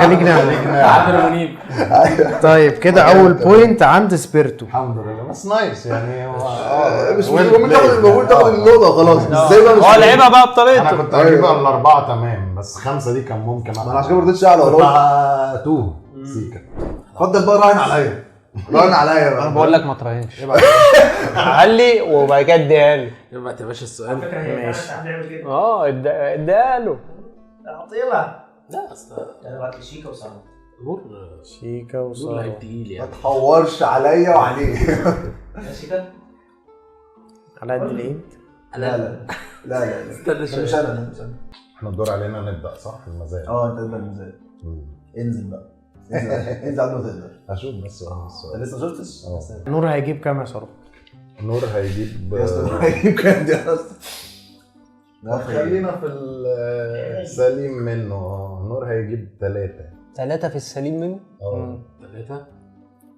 A: خليك نعمل
C: عامر منيب.
A: طيب كده اول بوينت عند سبيرتو.
B: الحمد لله بس نايس يعني هو
F: مش المفروض تاخد النقطه خلاص. ازاي بقى مش
G: هو لعبها بقى
B: انا
G: بطريقته.
B: كنت هجيبها الاربعه تمام بس 5 دي كان ممكن
F: ما انا عشان كده ما رضيتش اعلى والله.
B: بقى تو سيكا.
F: اتفضل بقى راهن عليا. راهن عليا
G: انا
F: بقى.
G: بقول لك ما تراهنش. علي وبعد كده اديها له.
C: يبقى يا باشا السؤال.
E: فكره هي ماشي هنعمل كده.
G: اديها له.
E: عطيلها.
C: لا اصل
E: انا بعت لشيكا وسلطان.
C: نور
A: شيكا
C: نور
A: وساره.
C: لعيب تقيل
F: ما
C: يعني.
F: تحورش عليا وعليه.
E: ماشي كده.
A: على قد الايد.
F: لا لا لا لا
C: استنى
F: مش
C: شويه.
F: انا مش انا.
B: احنا الدور علينا نبدا صح في المزاج.
F: انت تبدا المزاج. انزل بقى انزل عنده تقدر.
B: هشوف بس
F: انت لسه ما شفتش؟
A: نور هيجيب كام يا ساره؟
B: نور هيجيب
F: يا اسطى هيجيب كام دي اصلا؟
B: خلينا في السليم منه. نور هيجيب 3.
G: 3 في السليم منه.
C: 3.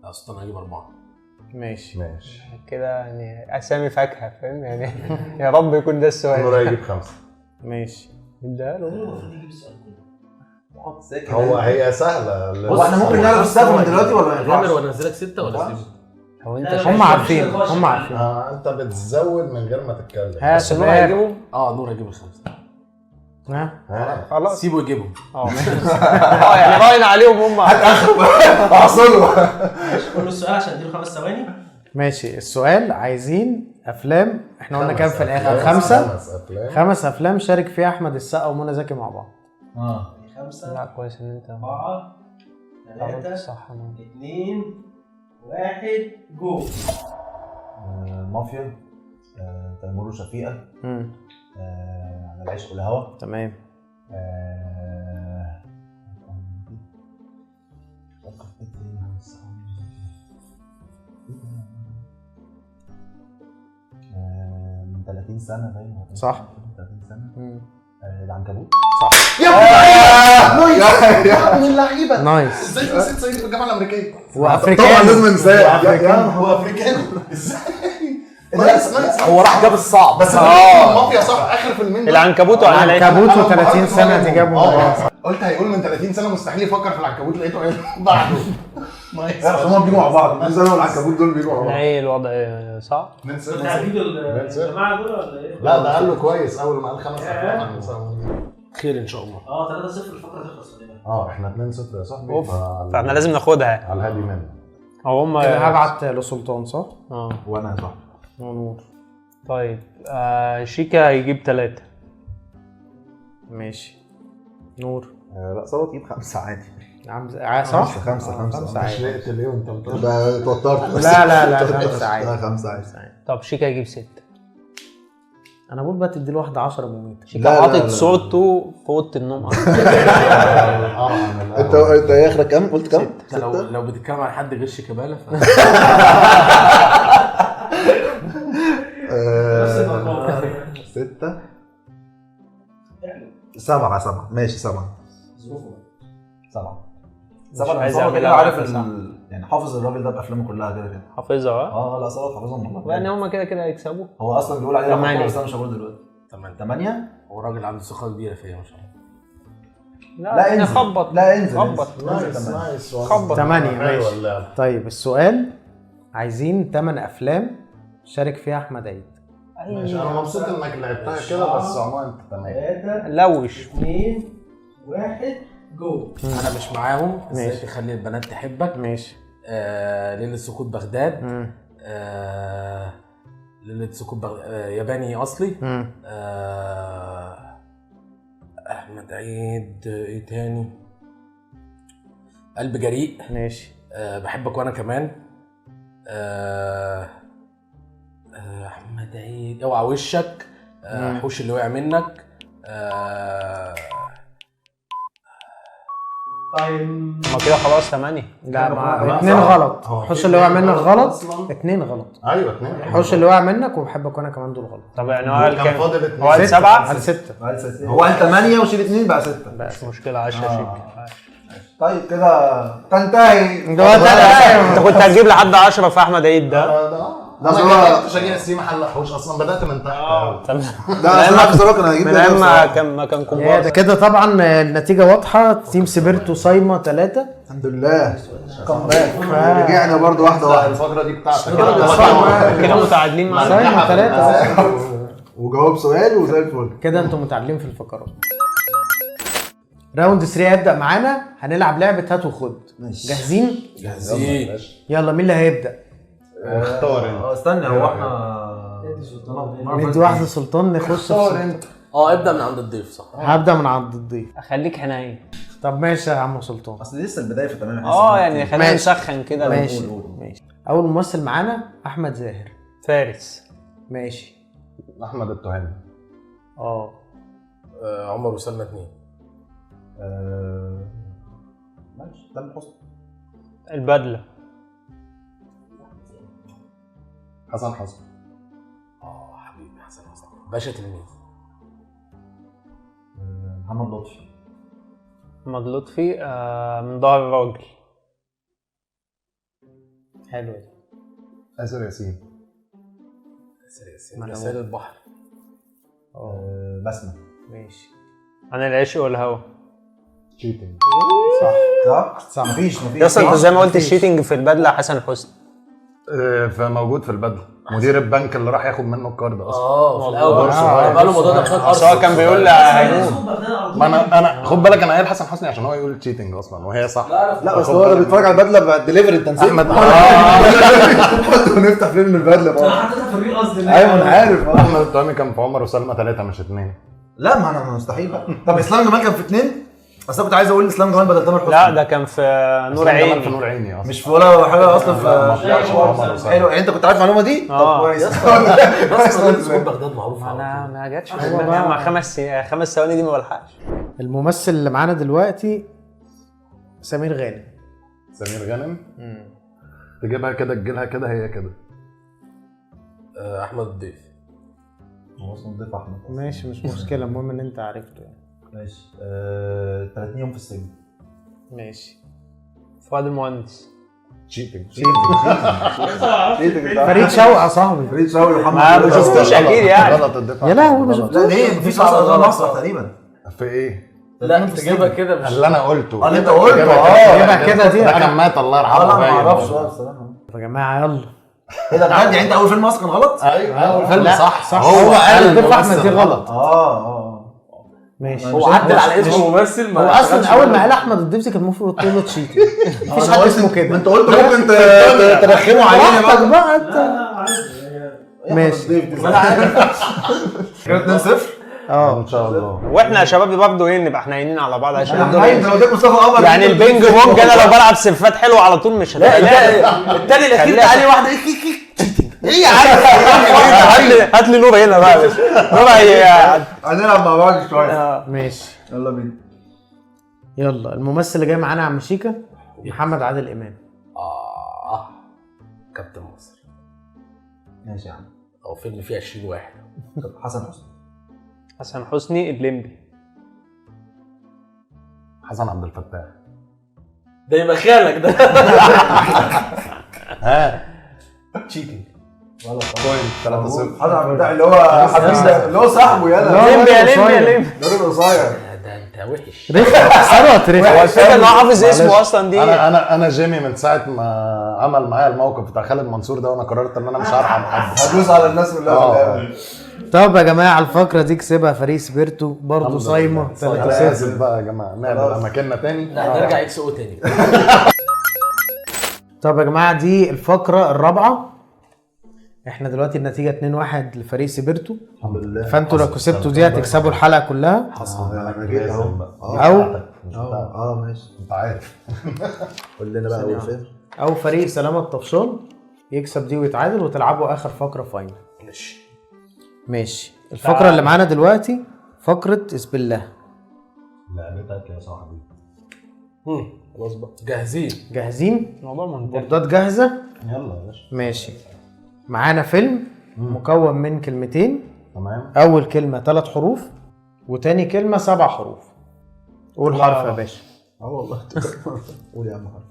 C: اصلا انا هجيب 4.
A: ماشي
G: كده يعني اسامي فاكهه فاهم يعني. يا رب يكون ده السؤال.
B: نور هيجيب 5.
A: ماشي.
G: ده
E: المفروض يجيب السؤال كله.
B: هو هي سهله.
F: هو احنا ممكن نعرف السالفه من دلوقتي ولا ما
C: جامر
F: ينفعش؟
C: وانزلك 6 ولا سيبه؟
G: هو انت
A: هم عارفين هم عارفين.
B: انت بتزود من غير ما تتكلم.
A: ها
G: بس نور
A: شباب.
G: هيجيبهم.
C: نور هيجيب ال5.
A: ها
G: خلاص
C: سيبه يجيبهم.
G: يعني راين عليهم هم.
F: اعصره.
E: كل السؤال عشان اديله 5 ثواني.
A: ماشي. السؤال عايزين افلام، احنا قلنا كام في الاخر؟
B: 5
A: 5. 5 افلام شارك فيها احمد السقا ومنى زكي مع بعض.
E: 5
G: لا كويس ان انت
E: 4
G: عملت
E: 3
G: صح.
E: 2 1 جو.
F: مافيا. تيمور وشفيقة.
A: امم
F: على العشق والهوى.
A: تمام.
F: من 30 سنة باين.
A: صح.
F: 30 سنة.
A: مم.
F: العنكبوت.
A: صح.
B: من اللعيبه.
A: نايس.
B: ازاي نسيت صعيدي في الجامعه الامريكيه؟
A: وافريكان.
F: طبعا لازم انساه.
B: هو افريكانو ازاي؟ نايس.
F: هو راح جاب الصعب.
B: بس المافيا صح اخر فيلمين.
G: العنكبوت وعلى
A: العنكبوت و30 سنه دي جابوا.
B: قلت هيقول من 30 سنه مستحيل يفكر في العنكبوت، لقيته بعده. نايس.
F: هم بيجوا مع بعض. الانسان والعنكبوت دول بيجوا مع بعض.
G: ايه الوضع صعب.
E: انت هتجيب الجماعه دول ولا ايه؟
B: لا ده قال له كويس اول ما قال 5 افلام.
C: خير ان شاء الله.
E: 3-0 الفقره تخلص ولا ايه؟
B: احنا 2-0 يا صاحبي.
G: اوف فاحنا لازم ناخدها.
B: على الهادي منه.
G: او هم
A: كده هبعت لسلطان صح؟
F: وانا صح.
A: ونور.
G: طيب شيكا هيجيب 3.
A: ماشي. نور.
F: لا ثروت تجيب 5 عادي.
A: يا عم صح؟
F: 5
B: مش
A: عادي.
B: لقيت ليه وانت بتقول
F: ده توترت.
A: لا 5 عادي.
F: 5 عادي.
G: طب شيكا هيجيب 6.
A: انا بقول بقى تدي له واحده 10 مميته.
G: شيكا حاطط صورته في اوضه النوم.
F: انت ايه اخرك كام؟ قلت كام؟
C: لو بتتكلم عن حد غير شيكابالا
F: 6 7 ماشي 7
E: ظروفه
F: 7
G: مش عايز
F: كده
G: اعملها
F: عارف
G: صح.
F: يعني حافظ الراجل ده بافلامه كلها كده.
G: حافظها.
F: لا ثروت حافظهم والله.
G: يعني هم كده هيكسبوا.
F: هو اصلا بيقول عليه رقم
G: 8.
F: بس انا مش هقول دلوقتي. 8.
C: هو راجل عنده ثقه كبيره فيا ما شاء الله.
G: لا انزل. خبط.
F: لا انزل.
G: خبط.
B: نايس.
G: خبط.
A: 8 ماشي. طيب السؤال عايزين 8 افلام شارك فيها احمد عيد.
B: ماشي. انا مبسوط انك لعبتها كده بس عموما انت تمام.
E: 3
G: لوش.
E: 2 1 جو.
C: انا مش معاهم. ازاي
A: ماشي.
C: تخلي البنات تحبك.
A: ماشي.
C: ليلة سقوط بغداد. ليلة سقوط ياباني اصلي. احمد عيد. ايه تاني؟ قلب جريء.
A: ماشي.
C: بحبك وانا كمان. احمد عيد. اوعى وشك. حوش اللي وقع منك.
E: تايم.
G: ما كده خلاص 8.
A: لا ما 2 غلط. حوش اللي وقع منك غلط. 2 غلط.
B: ايوه 2.
A: حوش اللي وقع منك وبحبك وانا كمان دول غلط.
G: طب يعني هو قال
B: كان
G: كام؟
B: فاضل 2.
G: هو قال 7.
A: على 6.
F: هو قال 8 وشيل 2 بقى 6.
G: مش مشكله 10 شيكا.
F: طيب كده تنتهي.
G: انت كنت هتجيب لحد 10 في احمد عيد ده.
B: انا كده تشجيع السيما حل حوش اصلا بدات من تحت.
G: تمام.
F: لا انا بصراحه كان هجيب
G: من ايام ما كان كومبارس.
A: كده طبعا النتيجه واضحه. تيم سبيرتو صايمه 3.
F: الحمد لله كمباك. رجعنا برضو واحده
B: الفتره دي بتاعتك
G: كده متعادلين مع
A: صايمه 3
F: وجاوب سؤال وزي الفل.
A: كده انتم متعادلين في الفقرات. راوند 3 هيبدا معانا. هنلعب لعبه هات وخد. جاهزين؟
C: جاهزين.
A: يلا مين اللي هيبدا؟
B: اختار انت.
F: استنى هو احنا
A: ندي واحده سلطان نخش.
B: اختار انت.
C: ابدا من عند الضيف صح.
A: هبدا من عند الضيف.
G: خليك حنين.
A: طب ماشي يا عم سلطان.
F: اصل لسه البدايه فتمام.
G: يعني خلينا
A: ماشي.
G: نسخن كده.
A: ماشي ماشي. اول ممثل معانا احمد زاهر.
G: فارس.
A: ماشي.
B: احمد التهامي.
C: عمر وسلمى 2.
F: ماشي تامر حسني.
G: البدله.
B: حسن حسني.
C: حبيبي حسن حسني. باشا تلميذ.
F: محمد لطفي.
G: محمد لطفي. من ظهر الراجل.
A: حلو ده.
B: آسر ياسين.
C: رسائل البحر.
F: بسمة.
A: ماشي.
G: عن العشق والهوى.
B: تشيتنج.
F: صح مفيش
G: يا اسطى انت زي ما قلت الشيتنج في البدله حسن حسني.
B: فموجود في البدله مدير البنك اللي راح ياخد منه الكارد اصلا.
C: في الاول قالوا الموضوع ده عشان
G: هو كان بيقول هيموت.
B: ما انا خد بالك انا قايل حسن حسني عشان هو يقول تشيتنج اصلا وهي صح.
F: لا بس هو اللي بيتفرج على البدله بعد دليفري التنسيق
B: احمد
F: ونفتح فيلم البدله بقى.
H: حطيتها في الريل قصدي.
F: ايوه انا عارف.
B: احمد التهامي كان في عمر وسلمى 3 مش 2.
F: لا ما انا مستحيل بقى. طب اسلام جمال كان في 2. اصل كنت عايز اقول اسلام جمال بدل تامر حسني.
G: لا ده كان في نور عيني.
B: في نور عيني اصلا
F: مش في ولا حاجه اصلا
B: في
F: حلو. يعني انت كنت عارف المعلومه دي؟ طب كويس.
C: بس بغداد معروف.
G: انا ما جاتش في دماغي مع 5 ثواني دي ما بلحقش.
A: الممثل اللي معانا دلوقتي سمير غانم.
B: سمير غانم. تجيبها كده تجيلها كده هي كده.
C: احمد الضيف.
F: هو اسمه ضيف احمد.
A: ماشي مش مشكله المهم ان انت عرفته يعني.
F: ماشي 30 يوم في السجن.
A: ماشي.
G: فؤاد المهندس.
B: تشيتنج.
A: فريد شوقي يا صاحبي.
F: فريد شوقي ومحمد.
G: ما شفتوش اكيد يعني.
B: غلط الدفاع.
A: يا لهوي ما شفتوش.
F: ليه مفيش على مصر تقريبا.
B: في ايه؟
C: لا تجيبها كده مش
B: اللي انا قلته.
F: اللي انت قلته
A: جيبها كده دي.
B: ده كان مات الله يرحمه.
F: لا ما اعرفش بصراحه.
A: يا جماعه يلا.
F: ايه ده بجد؟ يعني انت اول فيلم اصلا كان غلط؟
B: ايوه اول فيلم
A: لا
B: صح.
A: هو قال ضيف احمد دي غلط. ماشي.
C: هو عدل على اسم الممثل.
A: هو اصلا اول ما قال احمد الضيف كان المفروض تقول له تشيتنج. مفيش حد اسمه كده.
F: انت قلت ممكن ترخموا علينا
A: براحتك
F: بقى.
A: بقى انت. ماشي.
F: كده 2-0.
B: ان شاء الله.
G: واحنا يا شباب برضه ايه نبقى حنينين على بعض عشان
F: انت لو اديك مصطفى قمر
G: يعني البينج بونج انا لو بلعب سيرفات حلوه على طول مش هتلاقي.
F: التاني الاخير ده عليه واحده ايه يا عم؟
G: هات لي نور هنا بقى يا باشا. نور
F: هنلعب مع بعض شويه.
A: ماشي
F: يلا بينا.
A: يلا الممثل اللي جاي معانا يا عم شيكا محمد عادل امام.
C: كابتن مصر.
F: ماشي يا عم.
C: او فيلم فيه 20 واحد.
F: طب حسن حسني.
G: حسن حسني الليمبي.
B: حسن عبد الفتاح.
C: ده يبقى خالك ده.
B: ها
C: تشيتنج.
B: بوينت 3-0.
F: حسن عبد الفتاح اللي هو حبيبي اللي هو صاحبه يلا.
G: ليمبي يا ليمبي يا ليمبي.
F: الراجل القصير.
C: ده انت وحش.
A: ثروت رفعت.
G: هو الفكره ان هو حافظ اسمه اصلا دي.
B: انا جيمي من ساعه ما عمل معايا الموقف بتاع خالد منصور ده وانا قررت ان انا مش هرحم حد.
F: هدوس على الناس كلها.
A: طب يا جماعه الفقره دي كسبها فريق سبيرتو برضه صايمه 3-0.
B: انا اسف بقى يا جماعه نعمل اماكننا تاني.
C: لا نرجع اكس او تاني.
A: طب يا جماعه دي الفقره الرابعه. احنا دلوقتي النتيجه 2-1 لفريق سبيرتو.
B: الحمد لله.
A: فانتوا لو كسبتوا دي هتكسبوا الحلقه كلها
B: انا جيت اهو
A: او
F: ماشي.
B: انت عارف.
F: قول لنا بقى اول فيلم.
A: او فريق سلامه الطفشان يكسب دي ويتعادل وتلعبوا اخر فقره فاينل. ماشي. الفقره اللي معانا دلوقتي فقره اسم الله.
B: لعبتك يا صاحبي.
C: خلاص بقى جاهزين.
A: جاهزين؟
G: الموضوع منتهي.
A: بوردات جاهزه؟
B: يلا يا باشا.
A: ماشي. معانا فيلم مكون من كلمتين.
B: تمام.
A: اول كلمه 3 حروف وتاني كلمه 7 حروف. قول حرف يا باشا.
F: والله. قول يا عم حرف.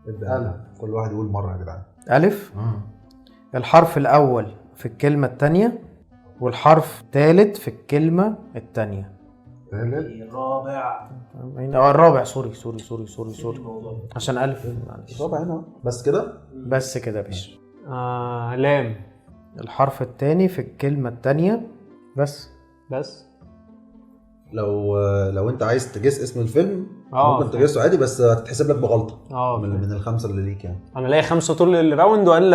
F: ابدا. كل واحد يقول مره يا جدعان.
A: الف. الحرف الاول في الكلمه الثانيه والحرف الثالث في الكلمه الثانيه. الرابع سوري عشان الف معلش.
F: الرابع هنا بس كده.
A: بس كده يا باشا.
G: لام.
A: الحرف الثاني في الكلمه الثانيه بس.
F: لو انت عايز تجس اسم الفيلم
G: اه
F: ممكن تجسه عادي، بس هتتحسب لك بغلطه
G: اه
F: من الخمسه اللي ليك يعني.
G: انا لاقي 5 طول الراوند ولا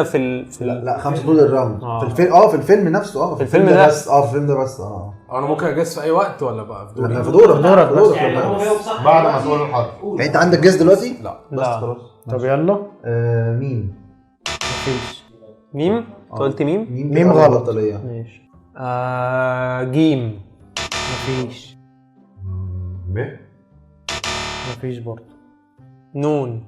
F: لا 5 طول الراوند في الفيلم. في الفيلم نفسه
G: في الفيلم ده
F: بس في الفيلم ده بس
C: انا ممكن اجس في اي وقت ولا بقى في دوري؟
F: لا في دورك بس
E: يعني هو جاوب صح
B: بعد ما تقول الحرف.
F: يعني انت عندك جس دلوقتي؟
C: لا
F: بس خلاص.
A: طب يلا.
F: ميم.
A: مفيش.
G: ميم. انت قلت ميم.
A: ميم غلط.
G: ماشي. جيم.
A: مفيش.
B: ب.
A: مفيش برضه.
G: نون.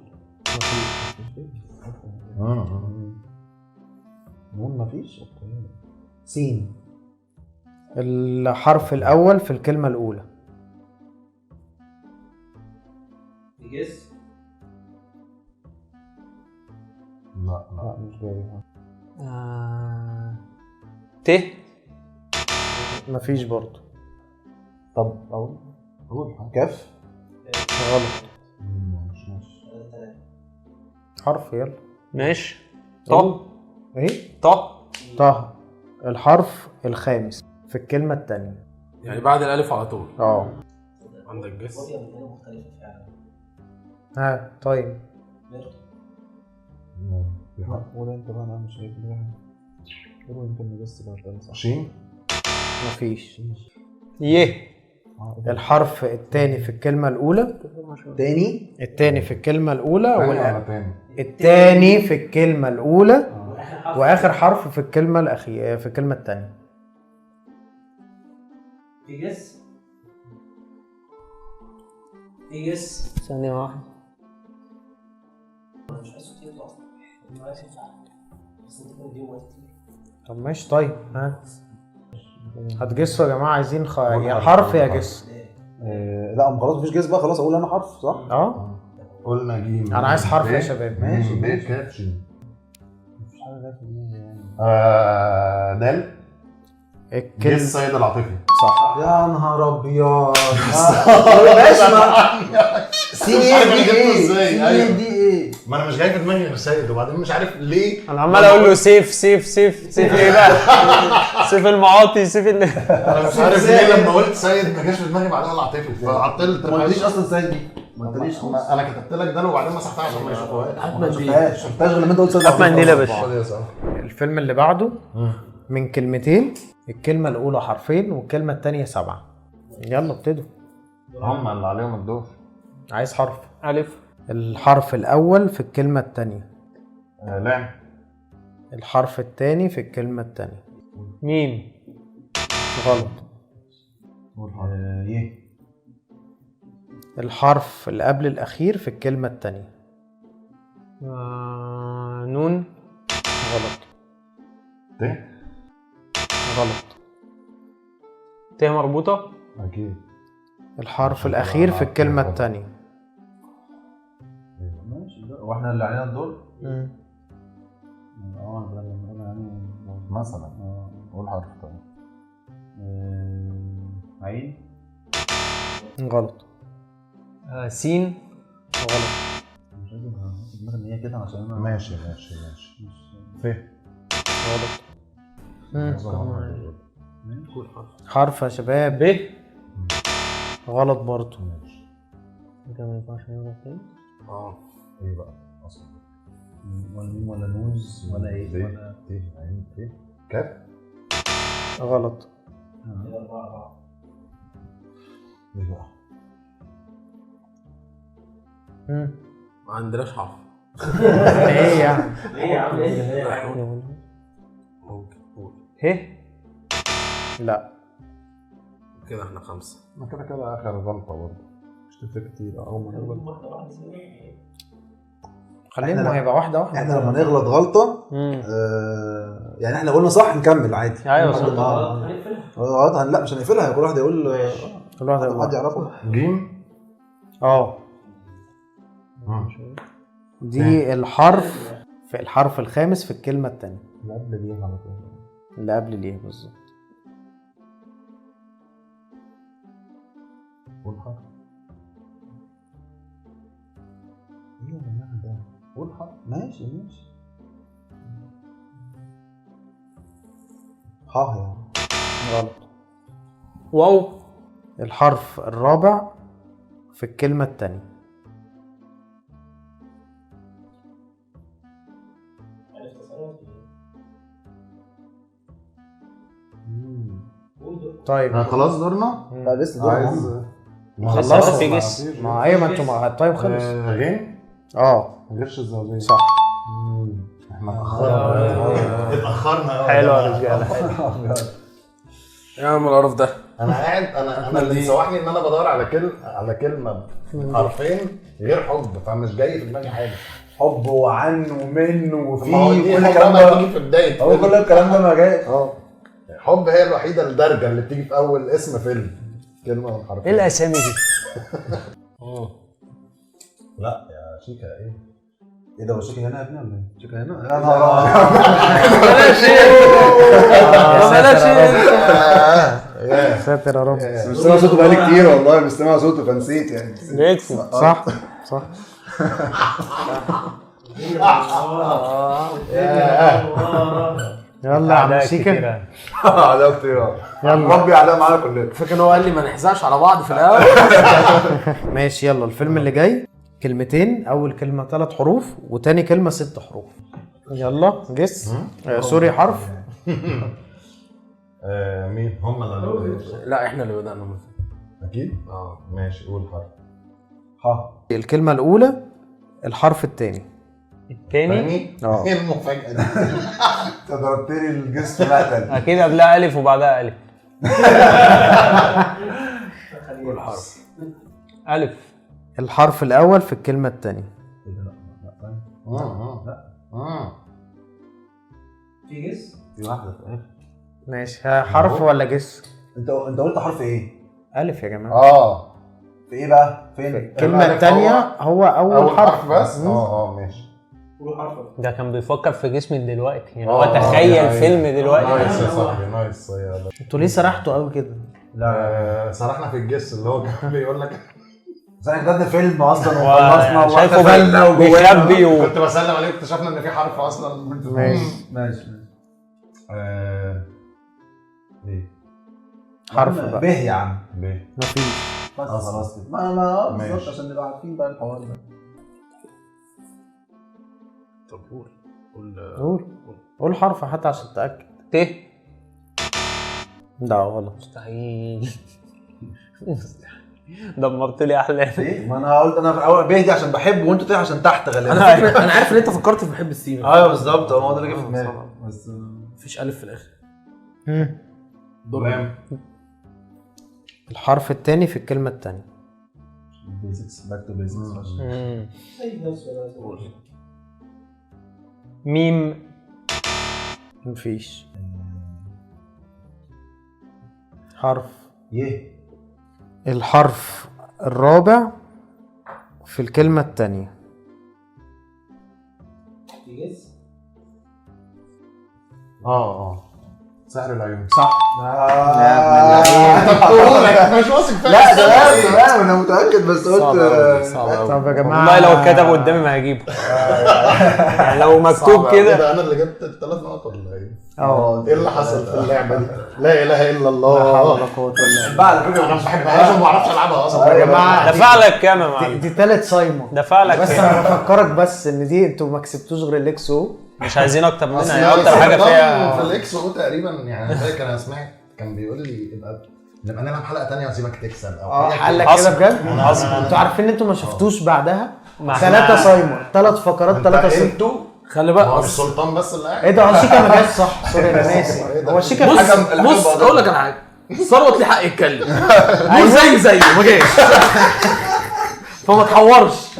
F: نون مفيش. سين.
A: الحرف الأول في الكلمة الأولى.
E: يجس.
B: لا
F: مش جاي.
G: ت.
A: مفيش برضه.
F: طب قول كاف.
A: غلط. حرف يلا.
G: ماشي. طه.
A: ايه؟
G: طه.
A: طه. الحرف الخامس في الكلمة التانية.
C: يعني بعد الالف على طول. عندك جس.
A: ها طيب.
F: قول انت بقى، انا مش شايف حاجه. قول يمكن نجس بقى صح.
B: شين.
A: مفيش.
G: يه.
A: الحرف التاني في الكلمة الأولى. التاني في الكلمة الأولى التاني في الكلمة الأولى وآخر حرف في الكلمة الأخيرة في الكلمة التانية.
E: يجس. يجس.
G: ثانية واحدة.
E: مش عايز كتير اصلا. ما عايز ينفع. بس انت كده دي وقت كتير.
A: طب ماشي طيب. ها هتجسوا يا جماعة؟ عايزين يا حرف يا جس.
F: لا خلاص مفيش جس بقى، خلاص اقول انا حرف صح؟
B: قلنا جيم.
A: أنا عايز حرف يا شباب.
F: ماشي.
B: ب كاف شين.
F: مفيش حاجه جايه في دماغي يعني.
B: دال.
A: الكلمة
B: جس سيد العاطفي.
A: صح.
F: يا نهار ابيض. ماشي. سين دي ايه؟
B: ما انا مش جاي في دماغي غير سيد، وبعدين مش عارف ليه
G: انا عمال اقول له سيف ايه بقى؟ سيف المعاطي سيف
B: انا مش عارف ليه لما قلت سيد ما جاش في دماغي بعدها العاطفي فعطلت.
F: ما قلتليش اصلا سيد دي.
B: ما قلتليش. انا كتبت لك ده وبعدين مسحتها عشان ما يشوفوهاش.
F: ما شفتهاش غير لما انت قلت سيد.
G: هات منديل يا باشا.
A: الفيلم اللي بعده من كلمتين، الكلمة الأولى حرفين والكلمة التانية 7. يلا ابتدوا.
B: هم اللي عليهم الدور.
A: عايز حرف.
G: ألف.
A: الحرف الأول في الكلمة التانية.
B: لام.
A: الحرف التاني في الكلمة التانية.
G: ميم.
A: غلط.
F: يه.
A: الحرف اللي قبل الأخير في الكلمة التانية.
G: نون.
A: غلط.
B: ت.
A: غلط.
G: ت مربوطة.
B: اكيد.
A: الحرف الأخير في الكلمة التانية.
F: ماشي. واحنا اللي علينا الدور.
B: مثلا قول حرف طيب.
F: عين.
A: غلط.
G: سين.
A: غلط.
F: مش لازم دماغي ان هي كده عشان انا
B: ماشي. ف.
A: غلط.
B: قول حرف.
A: حرف يا شباب.
G: ب.
A: غلط برضو.
G: ده ما ينفعش نغلط تاني.
B: ايه بقى اصلا؟
F: ولا ميم ولا نوز ولا ايه
B: ولا ت عين ت كاف.
A: غلط.
B: ايه بقى؟
C: ما عندناش حرف.
A: ايه يعني؟
E: ليه يا عم؟ ايه؟
C: ممكن قول.
G: ه.
A: لا.
C: كده احنا 5.
B: ما كده اخر غلطه برضه. مش تفرق كتير اول ما نغلط.
A: خلينا هيبقى واحدة واحدة.
F: احنا لما نغلط غلطه يعني احنا قلنا صح نكمل عادي.
G: ايوه صح.
F: غلط لا مش هنقفلها، كل واحد يقول
A: كل واحد
F: حد يعرفه.
B: جيم.
A: دي الحرف الخامس في الكلمة التانية.
F: اللي قبل دي على طول.
A: اللي قبل ليه بالظبط.
B: قول حرف.
F: ايه يا جماعه ده؟ قول حرف. ماشي. ها يعني.
A: غلط.
G: واو.
A: الحرف الرابع في الكلمة التانية. طيب
B: خلاص دورنا.
F: لا لسه
B: عايز
A: خلصت
E: في جس.
A: ما ايوه، ما انتوا طيب خلص.
B: غين
A: غش
B: الزوجية
A: صح.
B: احنا اتأخرنا
G: حلو يا رجاله.
C: يا عم القرف ده.
B: انا قاعد انا اللي مسوحني ان انا بدور على كلمه حرفين غير حب، فمش جاي في دماغي حاجه.
F: حب وعن ومن وفي
B: ما هو دي
F: كل
B: حاجه
F: الكلام
B: بقى
F: ده.
B: بتيجي في بدايه
F: هو كل الكلام ده ما جاي.
B: حب هي الوحيده الدرجه اللي بتيجي في اول اسم فيلم، كلمه من حرفين.
G: ايه الاسامي دي؟
B: لا يا شيكا ايه
F: ده هو شيكا هنا يا ابني ولا ايه؟ شيكا هنا؟
A: يا ساتر يا رب.
F: مش سامع صوته بقالي كتير والله، مش سامع صوته فنسيت يعني.
G: بيكسب.
A: صح صح. يلا يا عم شيكا.
F: اعداء كتير.
A: يلا
F: ربي اعداء معانا كلنا.
C: فاكر ان هو قال لي ما نحزقش على بعض في الاول.
A: ماشي. يلا الفيلم اللي جاي كلمتين، اول كلمة 3 حروف وتاني كلمة 6 حروف. يلا جس. سوري حرف.
B: مين هم اللي قالوا؟
C: لا احنا اللي بدأنا من
B: اكيد. ماشي قول حرف.
A: الكلمة الأولى الحرف التاني.
G: التاني
B: ايه المفاجأة دي؟
F: انت ضربتني الجسم مقتل.
G: اكيد قبلها الف وبعدها الف.
C: كل حرف.
G: الف.
A: الحرف الأول في الكلمة التانية.
F: في جس؟ في واحدة في الآخر.
A: ماشي. حرف ولا جس؟
F: انت قلت حرف ايه؟
A: ألف يا جماعة.
F: في ايه بقى؟ فين؟
A: الكلمة التانية هو أول حرف
B: بس. ماشي.
G: ده كان بيفكر في جسمي دلوقتي يعني. هو تخيل فيلم دلوقتي.
B: نايس يا صاحبي نايس.
A: انتوا ليه سرحتوا قوي كده؟
B: لا سرحنا في الجس اللي هو كان بيقول لك.
F: بس احنا كتبنا فيلم اصلا وخلصنا
G: شايفه بيخبي
B: كنت بسلم عليه اكتشفنا ان في حرف اصلا.
F: ماشي.
B: ليه؟
A: حرف بقى.
F: ب يا عم.
B: ب.
A: مفيش.
F: بس خلاص كده. ما بالظبط
B: ماشي.
F: عشان نبقى عارفين بقى الحوار ده.
C: طب
A: قول حرف حتى عشان تتأكد.
G: ت.
A: لا غلط.
G: مستحيل. دمرت لي احلامي.
F: ايه؟ ما انا قلت انا في الاول ب دي عشان بحب وانتوا ت عشان تحت غالبا.
C: انا عارف ان انت فكرت في بحب السين.
F: ايوه بالظبط، هو ده اللي جه في دماغي. بس
C: مفيش الف في الاخر.
B: دورام.
A: الحرف التاني في الكلمة التانية.
F: بيزكس باك تو بيزكس.
G: ميم.
A: مفيش. حرف.
F: يه.
A: الحرف الرابع في الكلمة التانية.
B: سحر العيون.
A: صح.
B: مش واثق فيها.
F: لا تمام انا متاكد بس قلت.
A: طب يا جماعة
G: والله لو اتكتب قدامي ما هجيبه. يعني لو مكتوب كده.
B: انا اللي جبت ال3 نقط ولا ايه؟
A: ايه
B: اللي حصل في اللعبه دي؟ لا اله الا الله.
A: لا حول ولا قوة الا
F: بقى على فكره
B: انا ما بحبهاش وما بعرفش العبها اصلا
A: يا جماعة.
G: دفع لك كام يا
A: بالله.
G: معلم؟
A: دي تالت صايمة.
G: دفع لك
A: بس
G: كام؟
A: انا بفكرك بس ان دي انتوا ما كسبتوش غير الاكس او.
G: مش عايزين اكتر منها.
B: اصل
G: يعني اكتر حاجه
B: في
G: فيها.
B: الاكس او تقريبا يعني. فاكر انا سمعت كان بيقول لي نبقى نلعب حلقه ثانيه واسيبك تكسب او
A: قال لك كده بجد. انتوا عارفين ان انتوا ما شفتوش بعدها 3 صايمة 3 فقرات 3 صفر.
B: انتوا
C: خلي
B: هو
C: بقى.
B: مش سلطان بس اللي قاعد.
A: ايه ده؟ هو شيكا ما جاش صح. سوري انا ناسي. هو شيكا
C: بص اقول لك على حاجه. ثروت ليه حق يتكلم. نور زيه ما جاش. فما تحورش.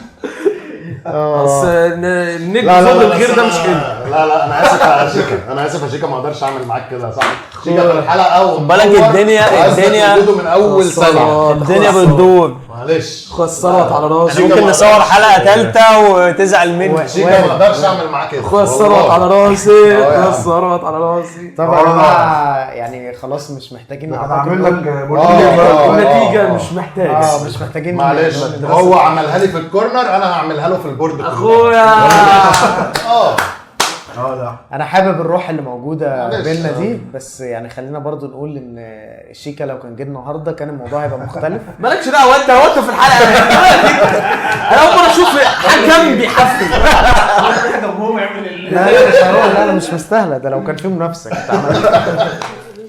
C: بس النجم فضل الغير ده مش حلو.
B: لا انا اسف يا شيكا. انا اسف يا شيكا، ما اقدرش اعمل معاك كده. صح شيكا في الحلقه اول
G: بالك الدنيا
B: من اول ثانيه.
G: الدنيا بتدور.
B: معلش
C: خسرت على راسي.
G: ممكن نصور حلقه ثالثه وتزعل مني.
B: شيكا ما اقدرش اعمل معاك كده.
C: خسرت على راسي. خسرت على راسي.
A: طبعا يا جماعه يعني خلاص مش محتاجين
F: انا هعمل لك
C: ونتيجه مش محتاج.
A: مش محتاجين.
B: معلش هو عملها لي في الكورنر، انا هعملها له في البورد
C: اخويا.
F: لا
A: انا حابب الروح اللي موجوده
B: معلش.
A: بينا دي، بس يعني خلينا برضو نقول ان الشيكا لو كان جه النهارده كان الموضوع هيبقى مختلف.
C: مالكش دعوه انت في الحلقه. انا اول مره اشوف حكم بيحفل.
A: لا لا مش هروح، لا مش مستاهله، ده لو كان في منافسه كنت عملت.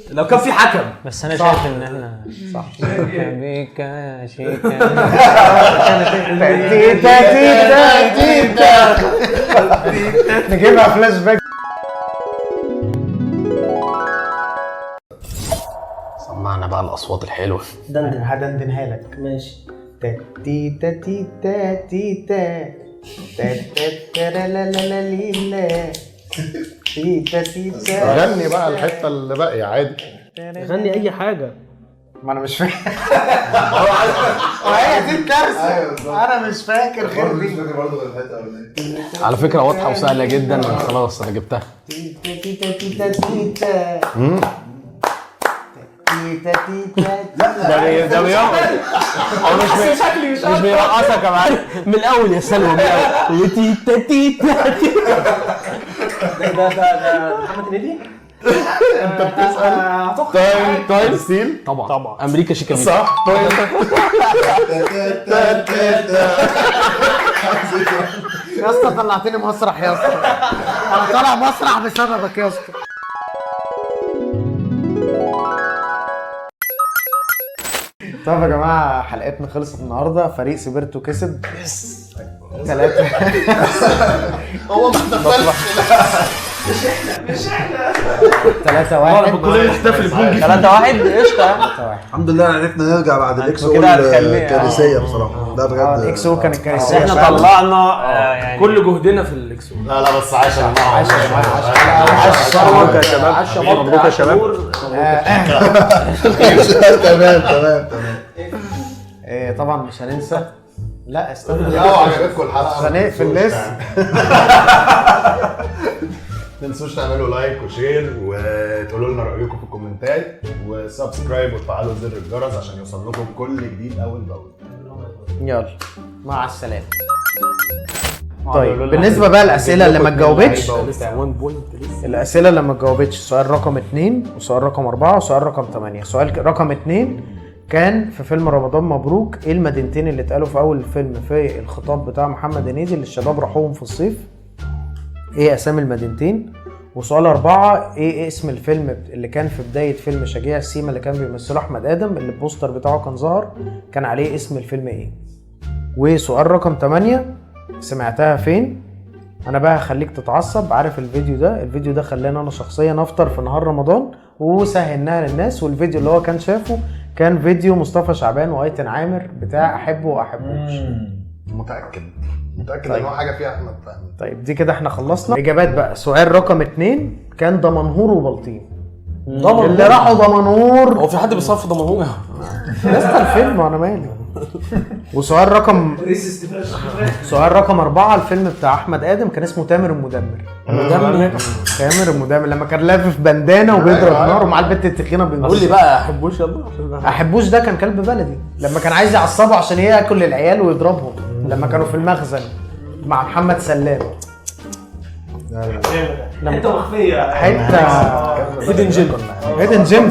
C: لو كان في حكم.
G: بس انا شايف ان احنا صح. بيكا شيكا
A: نجيبها فلاش باك.
B: سمعنا بقى الاصوات الحلوه.
E: دندن.
A: هدندنها لك.
E: ماشي.
A: تيتا تيتا تيتا تيتا لا لا لا لا تيتا تيتا.
B: غني بقى الحته اللي باقيه عادي.
E: غني اي حاجه.
A: ما انا مش فاكر. هي دي الكارثه. انا مش فاكر غير
D: مش
A: دي.
D: فاكر برضه الحته الاولانيه.
B: على فكره واضحه وسهله جدا، خلاص انا جبتها.
A: تيتا تيتا تيتا تيتا تيتا تيتا.
G: ده بيقعد هو مش بيرقصك يا معلم من الاول يا سلوى، من الاول تيتا تيتا.
E: ده محمد هنيدي.
B: انت بتسال تايم ستيل
C: طبعا
G: امريكا شيكا ميكا.
B: صح.
A: يا اسطى طلعتني مسرح يا اسطى، انا طالع مسرح بسببك يا اسطى. طب يا جماعه حلقتنا خلصت النهارده. فريق سبيرتو كسب 3.
B: هو ما احتفلش.
A: 3-1.
C: كلنا نحتفل بجون
G: 3-1 قشطه.
F: الحمد لله عرفنا نرجع بعد الاكسو
G: كده هتخليه-
F: الكارثيه بصراحه. ده بجد
A: الاكسو كانت كارثيه.
G: احنا طلعنا يعني
C: كل جهدنا في الاكسو.
B: لا لا بس عاش يا جماعه.
G: مبروك يا شباب. مبروك يا شباب.
F: تمام تمام تمام.
A: طبعا مش هننسى. لا استنى.
B: لو عجبتكم الحلقه
A: هنقفل لسه.
B: ما تنسوش تعملوا لايك وشير وتقولوا لنا رايكم في الكومنتات وسبسكرايب وتفعلوا زر الجرس عشان يوصل لكم كل جديد اول باول.
A: يلا مع السلامه. طيب بالنسبه بقى الاسئله اللي ما اتجاوبتش، الاسئله اللي ما اتجاوبتش سؤال رقم 2 وسؤال رقم 4 وسؤال رقم 8. سؤال رقم 2 كان في فيلم رمضان مبروك ايه المدينتين اللي اتقالوا في اول الفيلم في الخطاب بتاع محمد هنيدي اللي الشباب راحوهم في الصيف؟ ايه اسامي المدينتين؟ وسؤال 4 ايه اسم الفيلم اللي كان في بدايه فيلم شجيع السيما اللي كان بيمثله احمد ادم اللي البوستر بتاعه كان ظهر كان عليه اسم الفيلم ايه؟ وسؤال رقم 8 سمعتها فين؟ انا بقى هخليك تتعصب. عارف الفيديو ده خلاني انا شخصيا افطر في نهار رمضان وسهلناها للناس. والفيديو اللي هو كان شافه كان فيديو مصطفى شعبان وايتن عامر بتاع احبه واحبوش.
B: متاكد ان هو حاجه فيها احمد فهمي.
A: طيب دي كده احنا خلصنا اجابات بقى. سؤال رقم 2 كان دمنهور وبلطيم. اللي راحوا دمنهور.
C: هو في حد بيصرف دمنهور؟
A: لسه الفيلم وانا مالي. وسؤال رقم 4 الفيلم بتاع احمد ادم كان اسمه تامر المدمر. تامر المدمر لما كان لافف بندانه وبيضرب نار ومعاه البت التخينه
C: قول لي
A: بينص.
C: بقى احبوش يلا.
A: احبوش ده كان كلب بلدي لما كان عايز يعصبه عشان ياكل العيال ويضربهم لما كانوا في المخزن مع محمد سلام.
E: حته مخفيه.
A: حته هيدن جيم